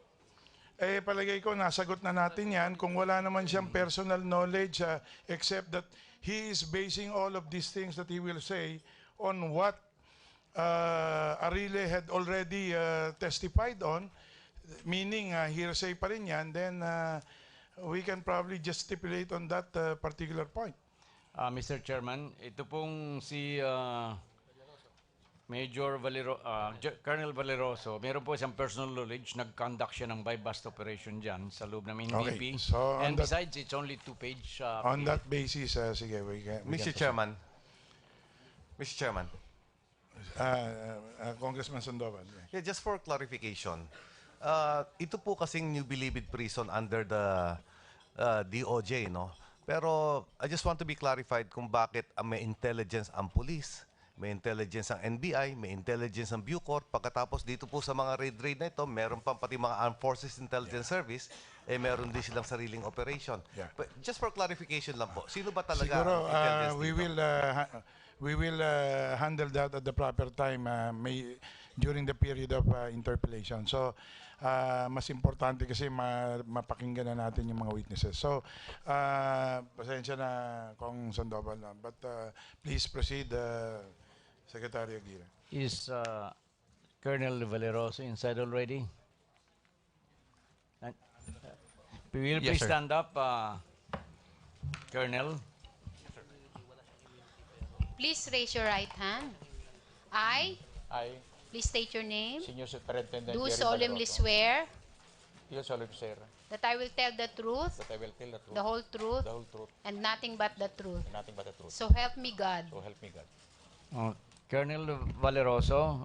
eh palagay ko nasagot na natin yan. Kung wala naman siyang personal knowledge, except that he is basing all of these things that he will say on what Arile had already testified on, meaning hearsay pa rin yan, then we can probably just stipulate on that particular point. Mr. Chairman, ito pong si Colonel Valeroso, meron po isang personal knowledge, nag-conduct siya ng buy-bust operation dyan sa loob ng NBP. Okay, so And on that- besides, it's only 2-page. On that basis, sige, we can Mr. proceed. Chairman. Mr. Chairman. Congressman Sandoval. Yeah, just for clarification. Ito po kasing New Bilibid Prison under the DOJ, no? Pero I just want to be clarified kung bakit may intelligence ang police, may intelligence ang NBI, may intelligence ang Bucor. Pagkatapos dito po sa mga raid na ito, meron pang pati mga Armed Forces Intelligence Service, meron din silang sariling operation. Yeah. But just for clarification lang po, sino ba talaga Siguro, ang intelligence we will handle that at the proper time during the period of interpellation. So, mas importante kasi mapakinggan na natin yung mga witnesses. So, pasensya na kung Sandoval na. But please proceed, Secretary Aguirre. Is Colonel Valeroso inside already? Will you Yes, please sir. stand up, Colonel? Please raise your right hand. I, I, please state your name, Senior Superintendent do Jerry solemnly Valeroso, swear do solemnly swear that I will tell the truth, that I will tell the truth, the whole truth, the whole truth, and nothing but the truth. and nothing but the truth. So help me God. So help me God. Colonel Valeroso,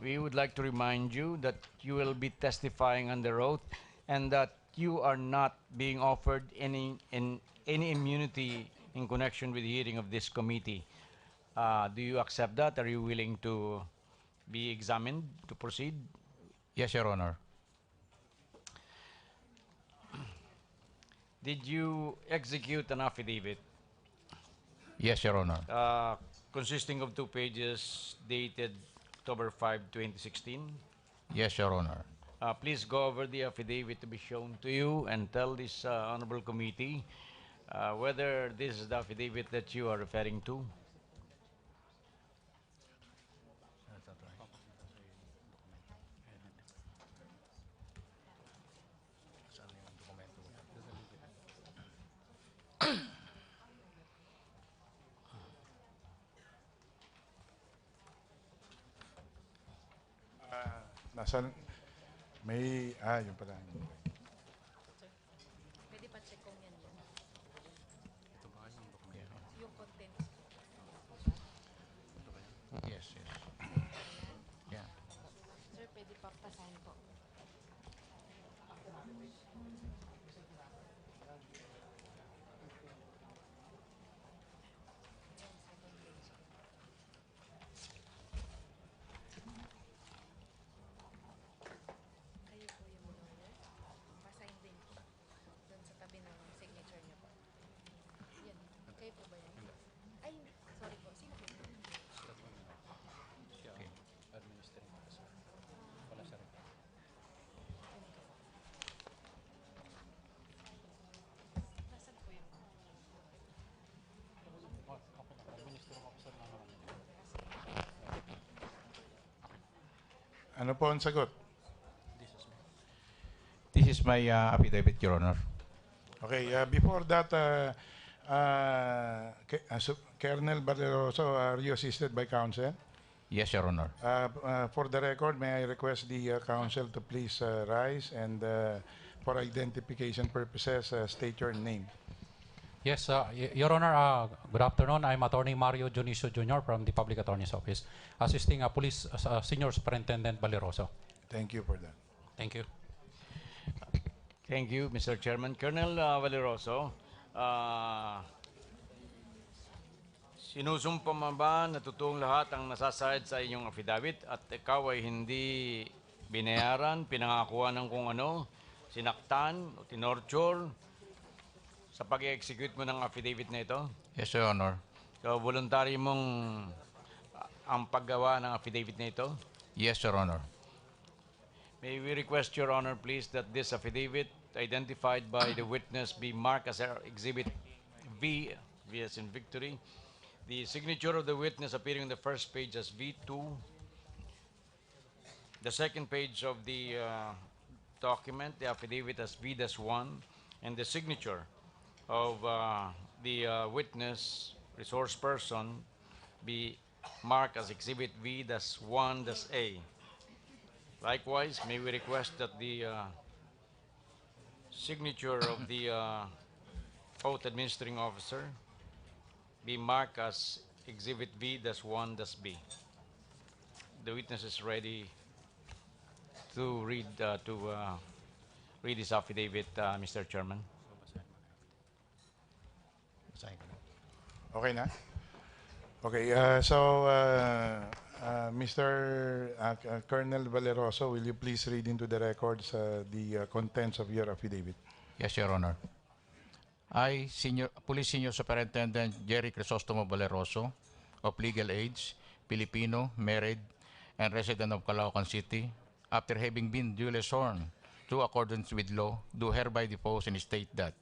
we would like to remind you that you will be testifying under oath and that you are not being offered any immunity in connection with the hearing of this committee. Do you accept that? Are you willing to be examined to proceed? Yes, Your Honor. Did you execute an affidavit Yes, Your Honor. consisting of 2 pages dated October 5, 2016? Yes, Your Honor. Please go over the affidavit to be shown to you and tell this honorable committee whether this is the affidavit that you are referring to. Nasaan? Yun pala. Pwede pa check kung yan yun. Yung content. Yes, yes. Yeah. Sir, pwede pa pasahin po. Kayo po yung lawyer. Pasahin din po. Doon sa tabi ng signature niyo po. Yan. Kayo po ba yan? Ay, sorry po. Sino po? Administering officer. Wala siya rin. Nasaan po yung... Administering officer na naman. Ano po ang sagot? This is my affidavit, Your Honor. Okay, before that, Colonel Valeroso, are you assisted by counsel? Yes, Your Honor. For the record, may I request the counsel to please rise and for identification purposes, state your name. Yes, Your Honor, good afternoon. I'm Attorney Mario Dionisio Jr. from the Public Attorney's Office, assisting Police Senior Superintendent Valeroso. Thank you for that. Thank you. Thank you, Mr. Chairman. Colonel Valeroso, sinusumpa mo ba na totoong lahat ang nasasayad sa inyong affidavit at ikaw ay hindi binayaran, pinangakuan ng kung ano, sinaktan o tinorture sa pag-execute mo ng affidavit na ito? Yes, Your Honor. So, voluntary mong ang paggawa ng affidavit na ito? Yes, Your Honor. May we request, Your Honor, please, that this affidavit identified by the witness be marked as Exhibit V, V as in victory. The signature of the witness appearing on the first page as V2. The second page of the document, the affidavit as V-1, and the signature of the witness, resource person, be marked as Exhibit V-1-A. Likewise, may we request that the signature of the oath administering officer be marked as Exhibit V-1-B. The witness is ready to read this affidavit, Mr. Chairman. Okay na? Okay, Mr. Colonel Valeroso, will you please read into the records the contents of your affidavit? Yes, Your Honor. I, Police Senior Superintendent Jerry Crisostomo Valeroso, of legal age, Filipino, married, and resident of Caloocan City, after having been duly sworn to accordance with law, do hereby depose and state that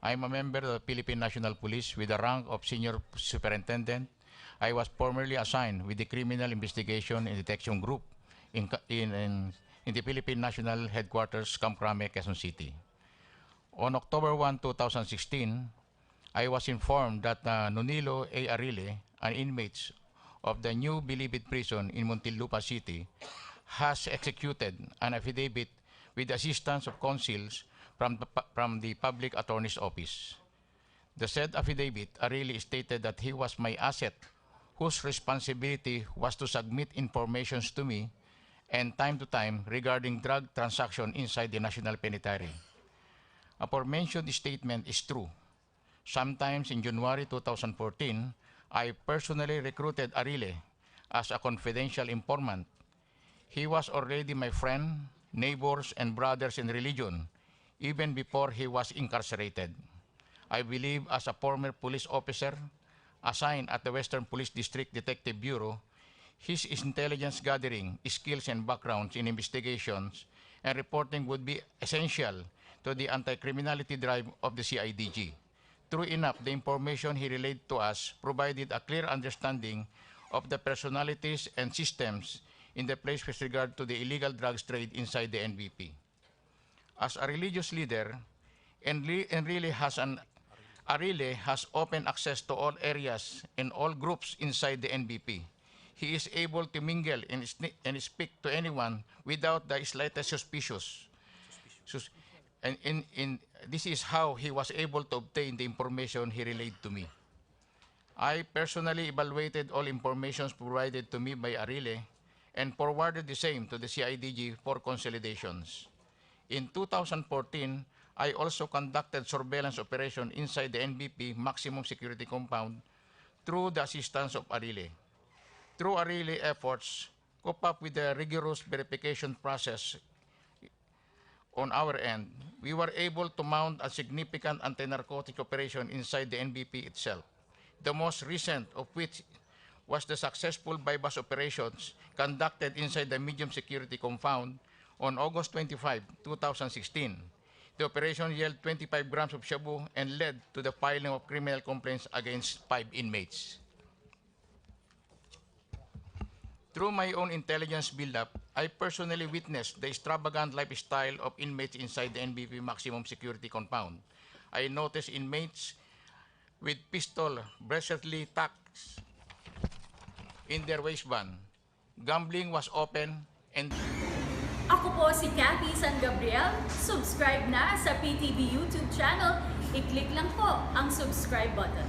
I am a member of the Philippine National Police with the rank of Senior Superintendent. I was formerly assigned with the Criminal Investigation and Detection Group in the Philippine National Headquarters, Camp Crame, Quezon City. On October 1, 2016, I was informed that Nonilo A. Arile, an inmate of the New Bilibid Prison in Muntinlupa City, has executed an affidavit with the assistance of counsels from the Public Attorney's Office. The said affidavit Arile stated that he was my asset, whose responsibility was to submit information to me and time to time regarding drug transaction inside the National Penitentiary. Aforementioned statement is true. Sometimes in January 2014, I personally recruited Arile as a confidential informant. He was already my friend, neighbors, and brothers in religion, even before he was incarcerated. I believe as a former police officer assigned at the Western Police District Detective Bureau, his intelligence gathering skills and backgrounds in investigations and reporting would be essential to the anti-criminality drive of the CIDG. True enough, the information he relayed to us provided a clear understanding of the personalities and systems in the place with regard to the illegal drugs trade inside the NBP. As a religious leader, Arile has open access to all areas and all groups inside the NBP. He is able to mingle and speak to anyone without the slightest suspicious. And this is how he was able to obtain the information he relayed to me. I personally evaluated all information provided to me by Arile and forwarded the same to the CIDG for consolidations. In 2014, I also conducted surveillance operation inside the NBP maximum security compound through the assistance of Arile. Through Arile efforts, cope up with the rigorous verification process on our end, we were able to mount a significant anti-narcotic operation inside the NBP itself, the most recent of which was the successful bypass operations conducted inside the medium security compound on August 25, 2016. The operation yielded 25 grams of shabu and led to the filing of criminal complaints against 5 inmates. Through my own intelligence buildup, I personally witnessed the extravagant lifestyle of inmates inside the NBP maximum security compound. I noticed inmates with pistol braceletly tucked in their waistband. Gambling was open and... Ako po si Cathy San Gabriel. Subscribe na sa PTV YouTube channel. I-click lang po ang subscribe button.